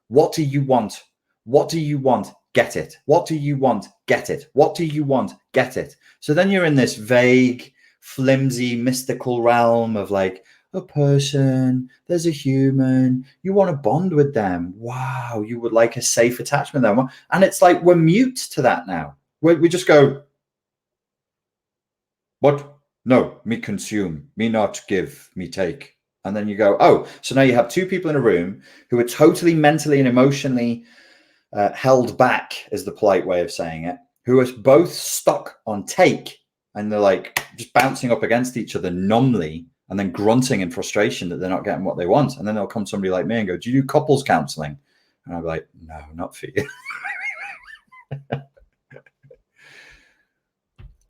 What do you want? What do you want? Get it. What do you want? Get it. What do you want? Get it. So then you're in this vague, flimsy, mystical realm of like, a person, there's a human, you want to bond with them. Wow, you would like a safe attachment with them. And it's like, we're mute to that now. We just go, what? No, me consume, me not give, me take. And then you go, oh, so now you have two people in a room who are totally mentally and emotionally held back, is the polite way of saying it, who are both stuck on take. And they're like just bouncing up against each other numbly, and then grunting in frustration that they're not getting what they want. And then there'll come somebody like me and go, do you do couples counseling? And I'll be like, no, not for you.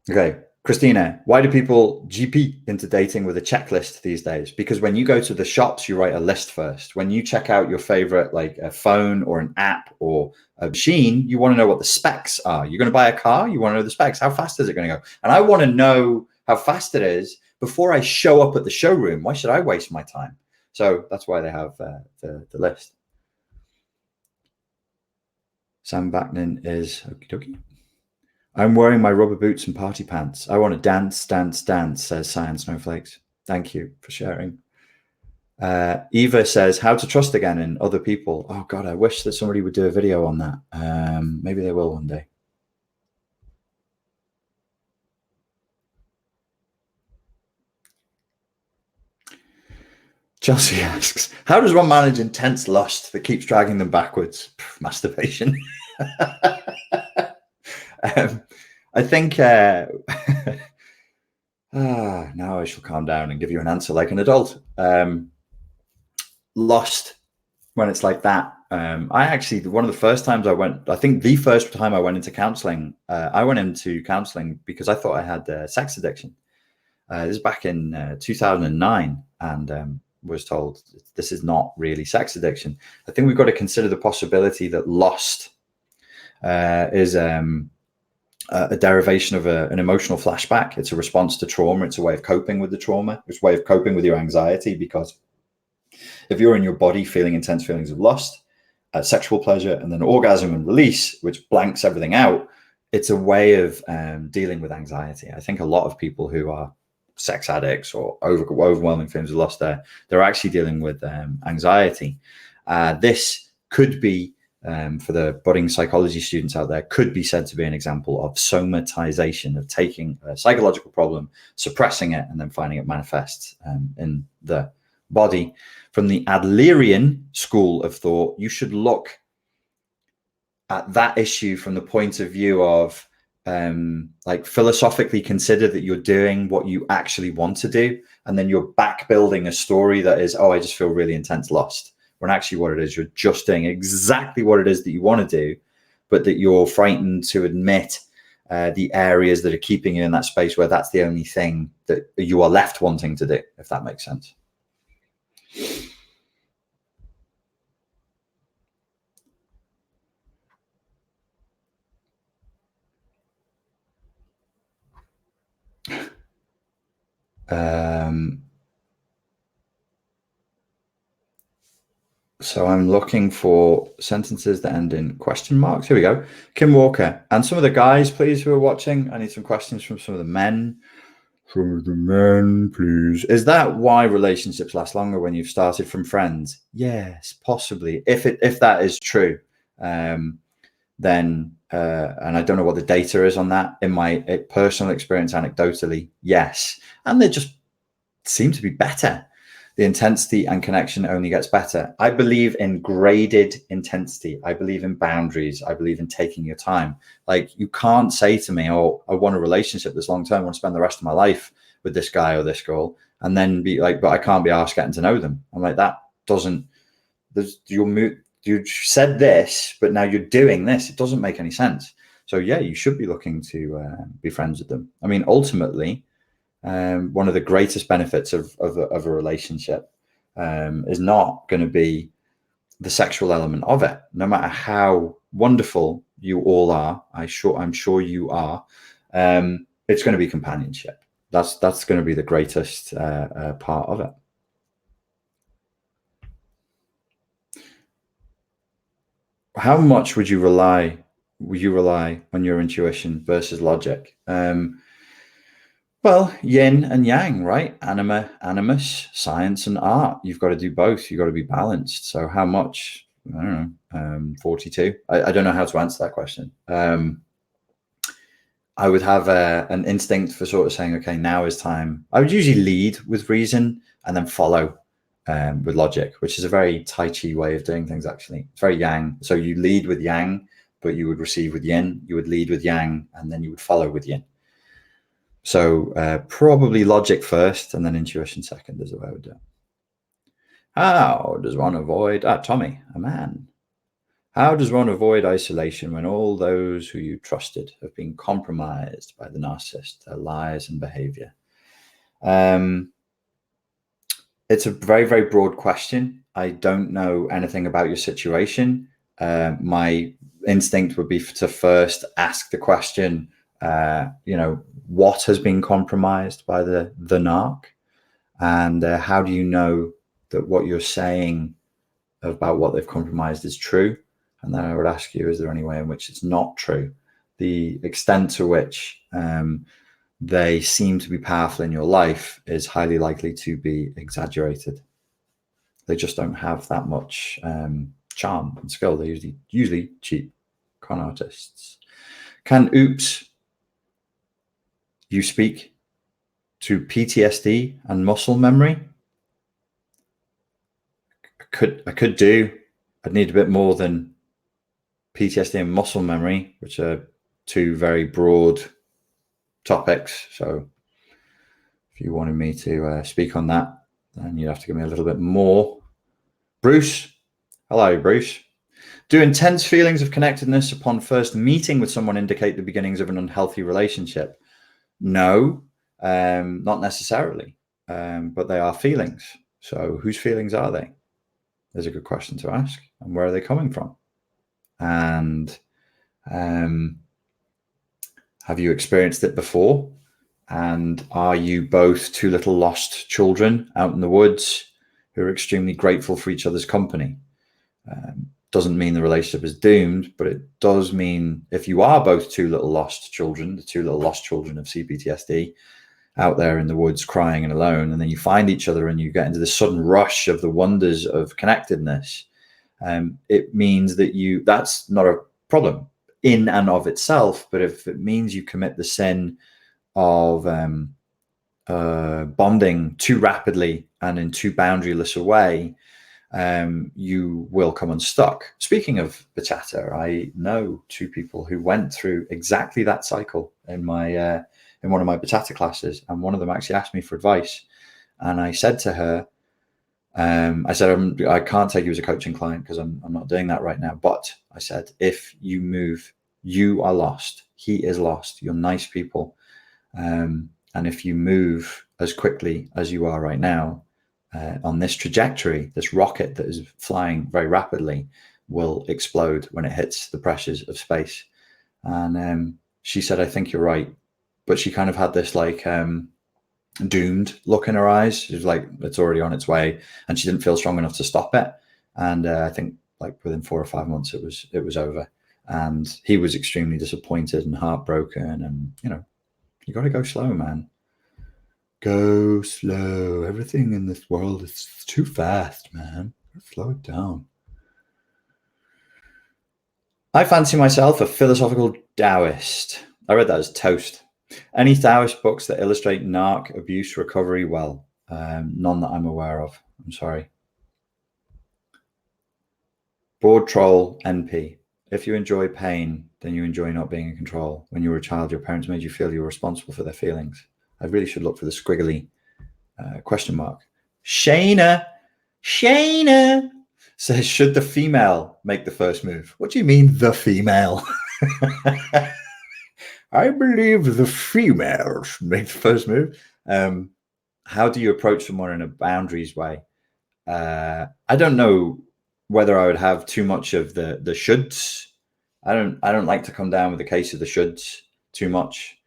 Okay, Christina, why do people GP into dating with a checklist these days? Because when you go to the shops, you write a list first. When you check out your favorite, like a phone or an app or a machine, you want to know what the specs are. You're going to buy a car, you want to know the specs. How fast is it going to go? And I want to know how fast it is before I show up at the showroom. Why should I waste my time? So that's why they have the list. Sam Backman is okie dokie. I'm wearing my rubber boots and party pants. I want to dance, dance, dance, says Cyan Snowflakes. Thank you for sharing. Eva says, how to trust again in other people. Oh God, I wish that somebody would do a video on that. Maybe they will one day. Chelsea asks, how does one manage intense lust that keeps dragging them backwards? Masturbation. I think now I shall calm down and give you an answer like an adult. Lost when it's like that. I actually, one of the first times I went, I think the first time I went into counseling, I went into counseling because I thought I had sex addiction. This is back in 2009, and was told this is not really sex addiction. I think we've got to consider the possibility that lost is a derivation of an emotional flashback. It's a response to trauma. It's a way of coping with the trauma. It's a way of coping with your anxiety, because if you're in your body feeling intense feelings of lust, sexual pleasure, and then orgasm and release, which blanks everything out, it's a way of dealing with anxiety. I think a lot of people who are sex addicts or overwhelming feelings of lust, they're actually dealing with anxiety. This could be, for the budding psychology students out there, could be said to be an example of somatization, of taking a psychological problem, suppressing it, and then finding it manifests in the body. From the Adlerian school of thought, you should look at that issue from the point of view of like philosophically consider that you're doing what you actually want to do, and then you're back building a story that is, oh, I just feel really intense lust. When actually what it is, you're just doing exactly what it is that you want to do, but that you're frightened to admit the areas that are keeping you in that space where that's the only thing that you are left wanting to do, if that makes sense. So I'm looking for sentences that end in question marks. Here we go. Kim Walker. And some of the guys, please, who are watching, I need some questions from some of the men. some of the men, please. Is that why relationships last longer when you've started from friends? Yes, possibly. If that is true, then and I don't know what the data is on that. In my personal experience, anecdotally, yes, and they just seem to be better. The intensity and connection only gets better. I believe in graded intensity. I believe in boundaries. I believe in taking your time. Like, you can't say to me, oh, I want a relationship that's long term. I want to spend the rest of my life with this guy or this girl, and then be like, but I can't be asked getting to know them. I'm like, that doesn't, you said this, but now you're doing this. It doesn't make any sense. So yeah, you should be looking to be friends with them. I mean, ultimately, one of the greatest benefits of a relationship is not going to be the sexual element of it. No matter how wonderful you all are, I'm sure you are, it's going to be companionship. That's going to be the greatest part of it. How much would you rely on your intuition versus logic? Well, yin and yang, right? Anima, animus, science and art. You've got to do both. You've got to be balanced. So how much? I don't know, 42. I don't know how to answer that question. I would have an instinct for sort of saying, okay, now is time. I would usually lead with reason and then follow with logic, which is a very Tai Chi way of doing things, actually. It's very yang. So you lead with yang, but you would receive with yin. You would lead with yang, and then you would follow with yin. So probably logic first and then intuition second is the way I would do it. How does one avoid, Tommy, a man. How does one avoid isolation when all those who you trusted have been compromised by the narcissist, their lies and behavior? It's a very, very broad question. I don't know anything about your situation. My instinct would be to first ask the question, what has been compromised by the narc, and how do you know that what you're saying about what they've compromised is true? And then I would ask you, is there any way in which it's not true? The extent to which they seem to be powerful in your life is highly likely to be exaggerated. They just don't have that much charm and skill. They're usually cheap con artists. Can oops you speak to PTSD and muscle memory? I could do. I'd need a bit more than PTSD and muscle memory, which are two very broad topics. So if you wanted me to speak on that, then you'd have to give me a little bit more. Bruce, hello, Bruce. Do intense feelings of connectedness upon first meeting with someone indicate the beginnings of an unhealthy relationship? No, not necessarily, but they are feelings. So whose feelings are they? There's a good question to ask. And where are they coming from? And have you experienced it before? And are you both two little lost children out in the woods who are extremely grateful for each other's company? Doesn't mean the relationship is doomed, but it does mean if you are both two little lost children, the two little lost children of CPTSD, out there in the woods crying and alone, and then you find each other and you get into this sudden rush of the wonders of connectedness, it means that that's not a problem in and of itself. But if it means you commit the sin of bonding too rapidly and in too boundaryless a way, you will come unstuck. Speaking of bachata, I know two people who went through exactly that cycle in my in one of my bachata classes, and one of them actually asked me for advice, and I said to her, I said, I can't take you as a coaching client because I'm not doing that right now, but I said, if you move, you are lost. He is lost. You're nice people, and if you move as quickly as you are right now, on this trajectory, this rocket that is flying very rapidly will explode when it hits the pressures of space. And she said, I think you're right. But she kind of had this like doomed look in her eyes. She was like, it's already on its way. And she didn't feel strong enough to stop it. And I think like within 4 or 5 months, it was over. And he was extremely disappointed and heartbroken. And, you got to go slow, man. Go slow. Everything in this world is too fast, man. Slow it down. I fancy myself a philosophical Taoist. I read that as toast. Any Taoist books that illustrate narc abuse recovery well? None that I'm aware of. I'm sorry. Board troll NP. If you enjoy pain, then you enjoy not being in control. When you were a child, your parents made you feel you were responsible for their feelings. I really should look for the squiggly question mark. Shayna says, should the female make the first move? What do you mean, the female? I believe the female should make the first move. How do you approach someone in a boundaries way? I don't know whether I would have too much of the shoulds. I don't like to come down with the case of the shoulds too much.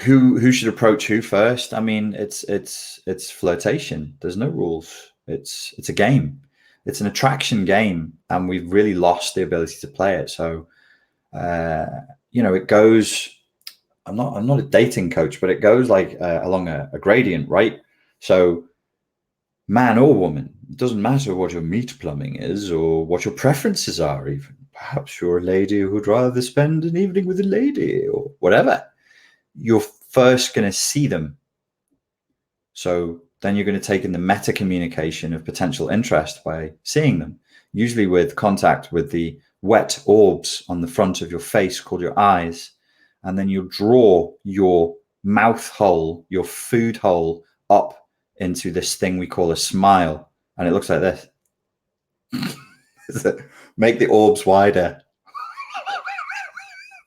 Who should approach who first? I mean, it's flirtation. There's no rules. It's a game. It's an attraction game, and we've really lost the ability to play it. So, it goes. I'm not a dating coach, but it goes like along a gradient, right? So, man or woman, it doesn't matter what your meat plumbing is or what your preferences are. Even perhaps you're a lady who'd rather spend an evening with a lady or whatever. You're first going to see them. So then you're going to take in the meta communication of potential interest by seeing them, usually with contact with the wet orbs on the front of your face called your eyes. And then you draw your mouth hole, your food hole, up into this thing we call a smile. And it looks like this. Make the orbs wider.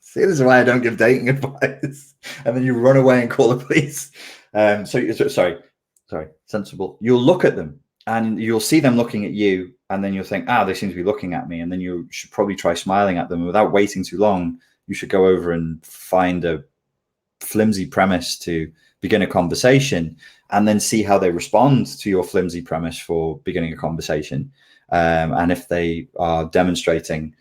See, this is why I don't give dating advice. And then you run away and call the police. Sorry, sensible. You'll look at them and you'll see them looking at you. And then you'll think, they seem to be looking at me. And then you should probably try smiling at them. Without waiting too long, you should go over and find a flimsy premise to begin a conversation and then see how they respond to your flimsy premise for beginning a conversation. And if they are demonstrating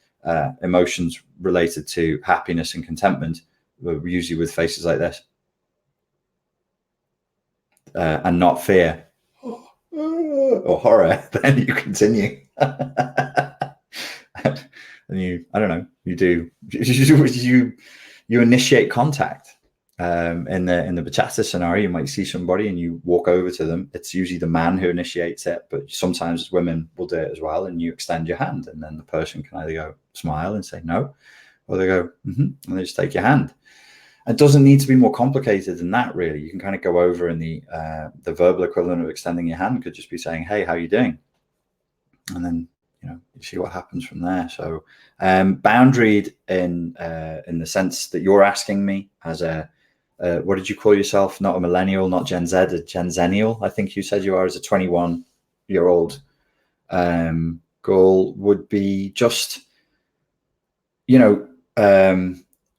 emotions related to happiness and contentment, usually with faces like this, and not fear or horror, then you continue. And you initiate contact. In the bachata scenario, you might see somebody and you walk over to them. It's usually the man who initiates it, but sometimes women will do it as well. And you extend your hand, and then the person can either go smile and say no, or they go and they just take your hand. It doesn't need to be more complicated than that, really. You can kind of go over, and the verbal equivalent of extending your hand could just be saying, "Hey, how are you doing?" And then you see what happens from there. So boundaried in the sense that you're asking me as a what did you call yourself? Not a millennial, not Gen Z, a Gen Zennial. I think you said you are, as a 21-year-old girl, would be just,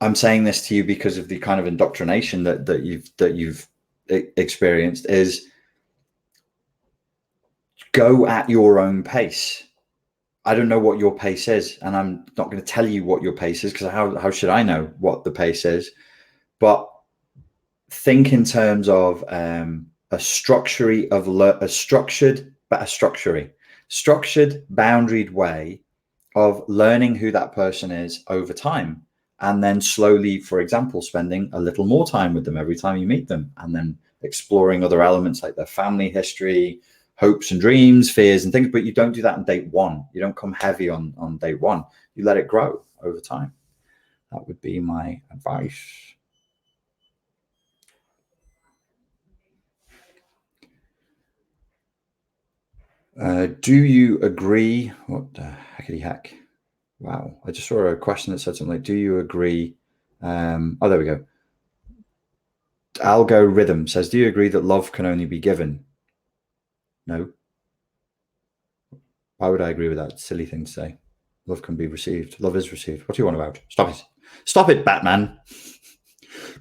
I'm saying this to you because of the kind of indoctrination that you've experienced, is go at your own pace. I don't know what your pace is, and I'm not going to tell you what your pace is, because how should I know what the pace is? But think in terms of a structured, boundaried way of learning who that person is over time, and then slowly, for example, spending a little more time with them every time you meet them, and then exploring other elements like their family history, hopes and dreams, fears and things. But you don't do that on date one. You don't come heavy on date one. You let it grow over time. That would be my advice. Do you agree? What the heckity heck? Wow. I just saw a question that said something like, do you agree? There we go. Algorithm says, do you agree that love can only be given? No. Why would I agree with that? Silly thing to say. Love can be received. Love is received. What do you want about? Stop it. Stop it, Batman.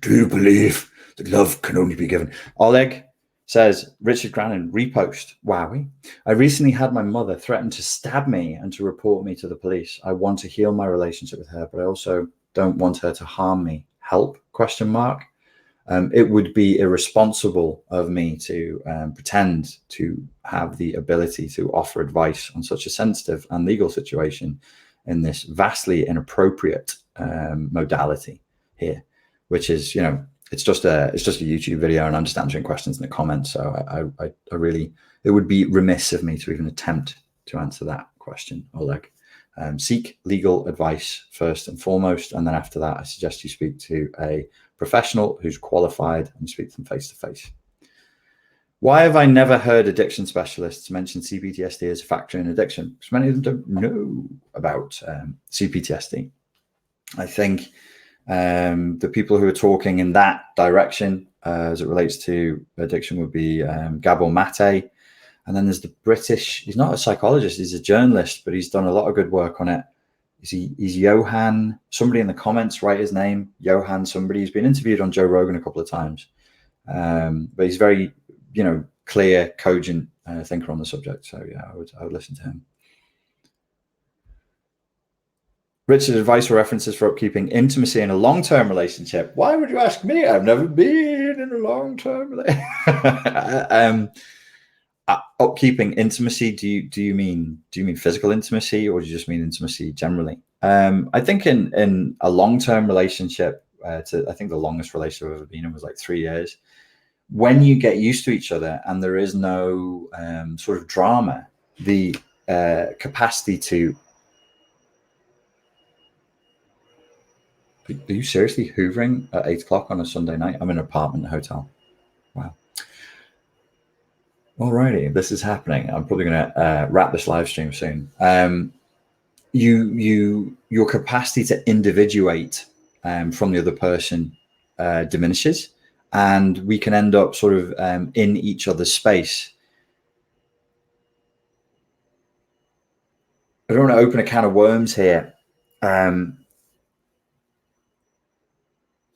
Do you believe that love can only be given? Oleg says, Richard Grannon, repost. Wowie. I recently had my mother threaten to stab me and to report me to the police. I want to heal my relationship with her, but I also don't want her to harm me. Help? Question mark. It would be irresponsible of me to pretend to have the ability to offer advice on such a sensitive and legal situation in this vastly inappropriate modality here, which is, you know, it's just a YouTube video, and I'm just answering questions in the comments. So I really, it would be remiss of me to even attempt to answer that question, Oleg. Seek legal advice first and foremost, and then after that, I suggest you speak to a professional who's qualified and speak to them face to face. Why have I never heard addiction specialists mention CPTSD as a factor in addiction? Because many of them don't know about CPTSD. I think the people who are talking in that direction as it relates to addiction would be Gabor Mate. And then there's the British, he's not a psychologist, he's a journalist, but he's done a lot of good work on it. He's Johan, somebody in the comments, write his name, Johan somebody. He's been interviewed on Joe Rogan a couple of times. But he's very, you know, clear, cogent thinker on the subject. So yeah, I would listen to him. Richard, advice or references for upkeeping intimacy in a long-term relationship. Why would you ask me? I've never been in a long-term relationship. Upkeeping intimacy, do you mean physical intimacy, or do you just mean intimacy generally? I think in a long-term relationship, I think the longest relationship I've ever been in was like 3 years. When you get used to each other and there is no sort of drama, the capacity to... Are you seriously hoovering at 8 o'clock on a Sunday night? I'm in an apartment hotel. Wow. Alrighty, this is happening. I'm probably going to wrap this live stream soon. Your capacity to individuate from the other person diminishes, and we can end up sort of in each other's space. I don't want to open a can of worms here.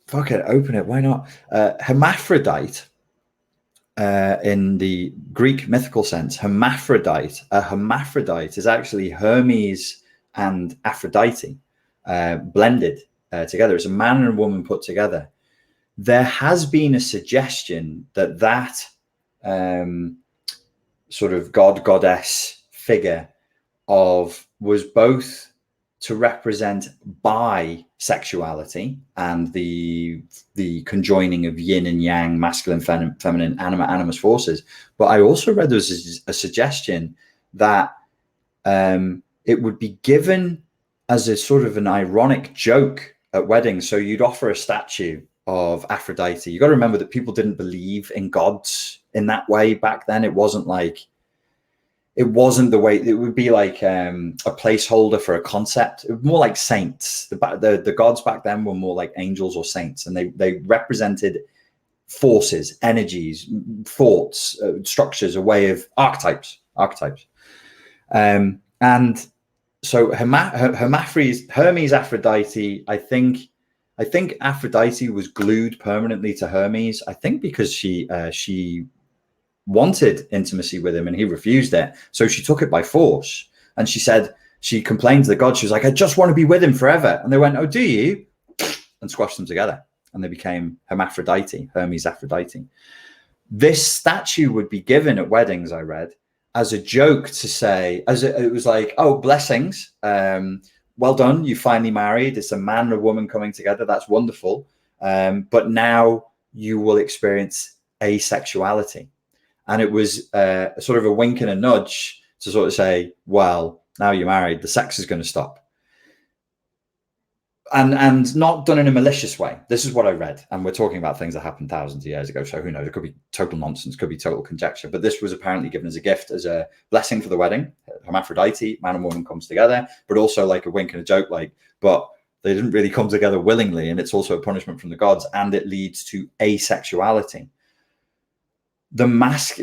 Fuck it, open it. Why not? Hermaphrodite. In the Greek mythical sense, a hermaphrodite is actually Hermes and Aphrodite blended together. It's a man and a woman put together. There has been a suggestion that sort of goddess figure was both to represent bisexuality and the conjoining of yin and yang, masculine, feminine, animus forces. But I also read there was a suggestion that it would be given as a sort of an ironic joke at weddings. So you'd offer a statue of Aphrodite. You got to remember that people didn't believe in gods in that way back then. It wasn't the way. It would be like a placeholder for a concept. It was more like saints. The gods back then were more like angels or saints, and they represented forces, energies, thoughts, structures, a way of archetypes. And so Hermes Aphrodite. I think Aphrodite was glued permanently to Hermes. I think because she wanted intimacy with him and he refused it, so she took it by force. And she said, she complained to the god, she was like, I just want to be with him forever. And they went, oh, do you? And squashed them together, and they became Hermes Aphrodite. This statue would be given at weddings, I read, as a joke to say, it was like, oh, blessings, well done, you finally married, it's a man and a woman coming together, that's wonderful, but now you will experience asexuality. And it was sort of a wink and a nudge to sort of say, well, now you're married, the sex is going to stop. And not done in a malicious way. This is what I read. And we're talking about things that happened thousands of years ago. So who knows? It could be total nonsense, could be total conjecture. But this was apparently given as a gift, as a blessing for the wedding. Hermaphrodite, man and woman comes together, but also like a wink and a joke, but they didn't really come together willingly. And it's also a punishment from the gods. And it leads to asexuality.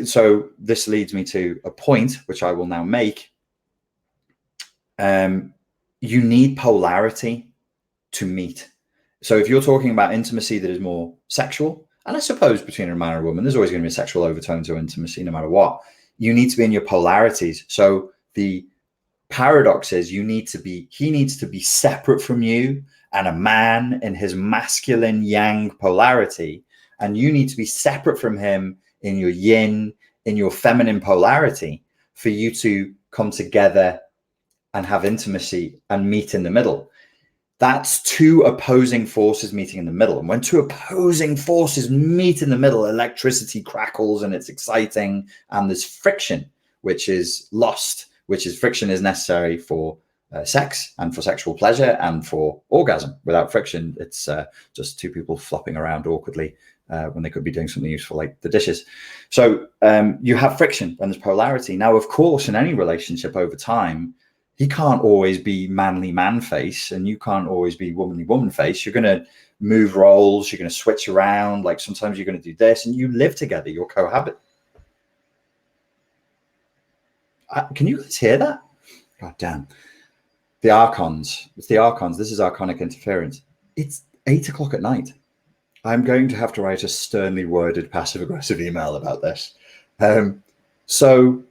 So this leads me to a point which I will now make. You need polarity to meet. So if you're talking about intimacy that is more sexual, and I suppose between a man and a woman, there's always going to be a sexual overtone to intimacy no matter what. You need to be in your polarities. So the paradox is he needs to be separate from you, and a man in his masculine yang polarity, and you need to be separate from him in your yin, in your feminine polarity, for you to come together and have intimacy and meet in the middle. That's two opposing forces meeting in the middle. And when two opposing forces meet in the middle, electricity crackles and it's exciting, and there's friction, which is lost, which is friction is necessary for sex and for sexual pleasure and for orgasm. Without friction, it's just two people flopping around awkwardly when they could be doing something useful like the dishes. So you have friction when there's polarity. Now, of course, in any relationship over time, he can't always be manly man face and you can't always be womanly woman face. You're going to move roles. You're going to switch around. Like sometimes you're going to do this, and you live together. You'll cohabit. Can you guys hear that? God damn. The archons. It's the archons. This is archonic interference. It's 8 o'clock at night. I'm going to have to write a sternly worded passive-aggressive email about this. So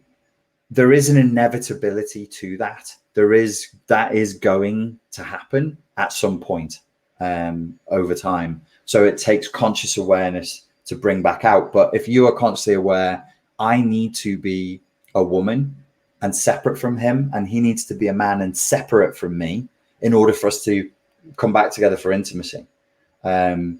there is an inevitability to that. That is going to happen at some point over time. So it takes conscious awareness to bring back out. But if you are consciously aware, I need to be a woman and separate from him, and he needs to be a man and separate from me in order for us to come back together for intimacy. And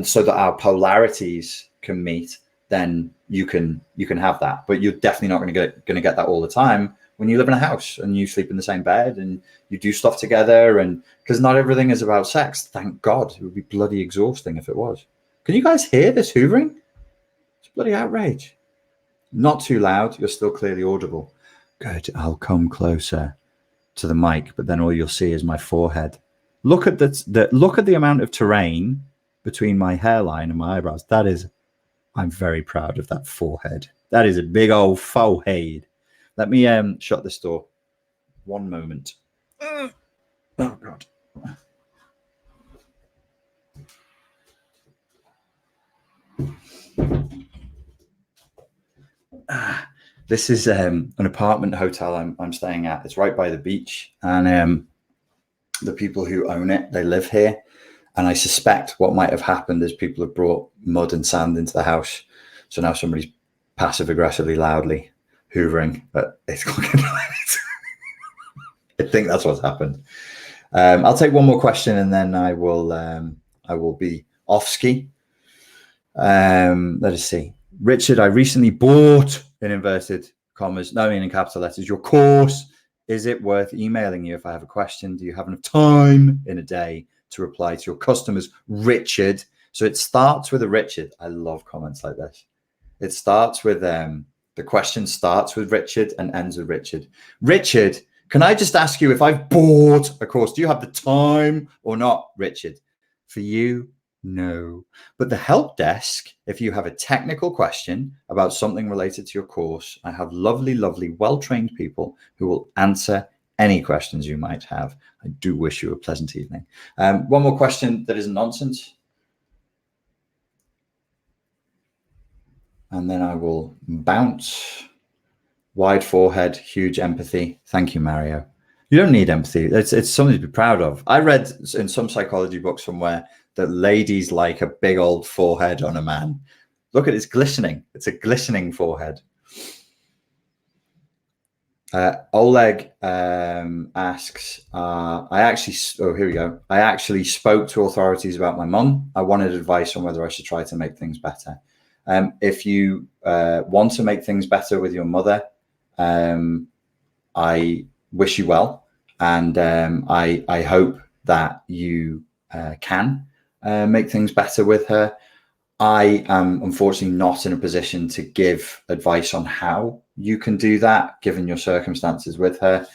so that our polarities can meet, then you can have that. But you're definitely not going to get that all the time when you live in a house and you sleep in the same bed and you do stuff together. And because not everything is about sex, thank God. It would be bloody exhausting if it was. Can you guys hear this hoovering? It's bloody outrage. Not too loud. You're still clearly audible. Good. I'll come closer to the mic, but then all you'll see is my forehead. Look at look at the amount of terrain between my hairline and my eyebrows. I'm very proud of that forehead. That is a big old forehead. Let me shut this door. One moment. Oh God. This is an apartment hotel I'm staying at. It's right by the beach, and the people who own it, they live here. And I suspect what might have happened is people have brought mud and sand into the house. So now somebody's passive aggressively loudly hoovering at 8 o'clock at night. I think that's what's happened. I'll take one more question and then I will be off ski. Let us see. Richard, I recently bought, in inverted commas, no, in capital letters, your course. Is it worth emailing you if I have a question? Do you have enough time in a day to reply to your customers? Richard. So it starts with a Richard. I love comments like this. It starts with the question starts with Richard and ends with Richard. Richard, can I just ask you, if I've bought a course, do you have the time or not? Richard, for you, no. But the help desk, if you have a technical question about something related to your course, I have lovely, lovely, well-trained people who will answer any questions you might have. I do wish you a pleasant evening. One more question that isn't nonsense. And then I will bounce. Wide forehead, huge empathy. Thank you, Mario. You don't need empathy. It's something to be proud of. I read in some psychology books somewhere that ladies like a big old forehead on a man. Look at it, it's glistening. It's a glistening forehead. Oleg asks, here we go. I actually spoke to authorities about my mum. I wanted advice on whether I should try to make things better. If you want to make things better with your mother, I wish you well. And I hope that you can make things better with her. I am unfortunately not in a position to give advice on how you can do that, given your circumstances with her.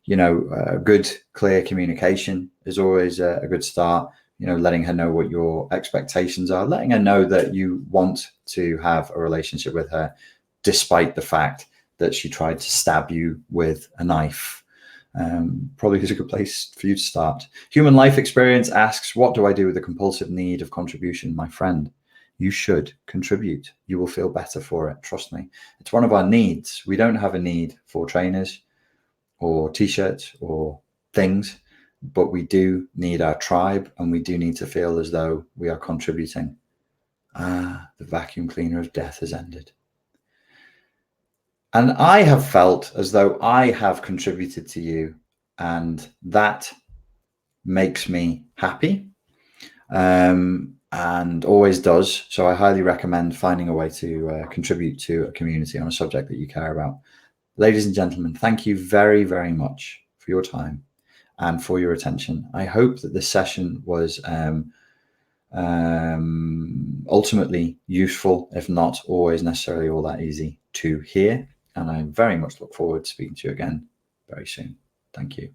Good, clear communication is always a good start. Letting her know what your expectations are, letting her know that you want to have a relationship with her, despite the fact that she tried to stab you with a knife. Probably is a good place for you to start. Human Life Experience asks, what do I do with the compulsive need of contribution? My friend, you should contribute. You will feel better for it. Trust me. It's one of our needs. We don't have a need for trainers or t-shirts or things, but we do need our tribe, and we do need to feel as though we are contributing. The vacuum cleaner of death has ended. And I have felt as though I have contributed to you, and that makes me happy, and always does. So I highly recommend finding a way to contribute to a community on a subject that you care about. Ladies and gentlemen, thank you very, very much for your time and for your attention. I hope that this session was ultimately useful, if not always necessarily all that easy to hear. And I very much look forward to speaking to you again very soon. Thank you.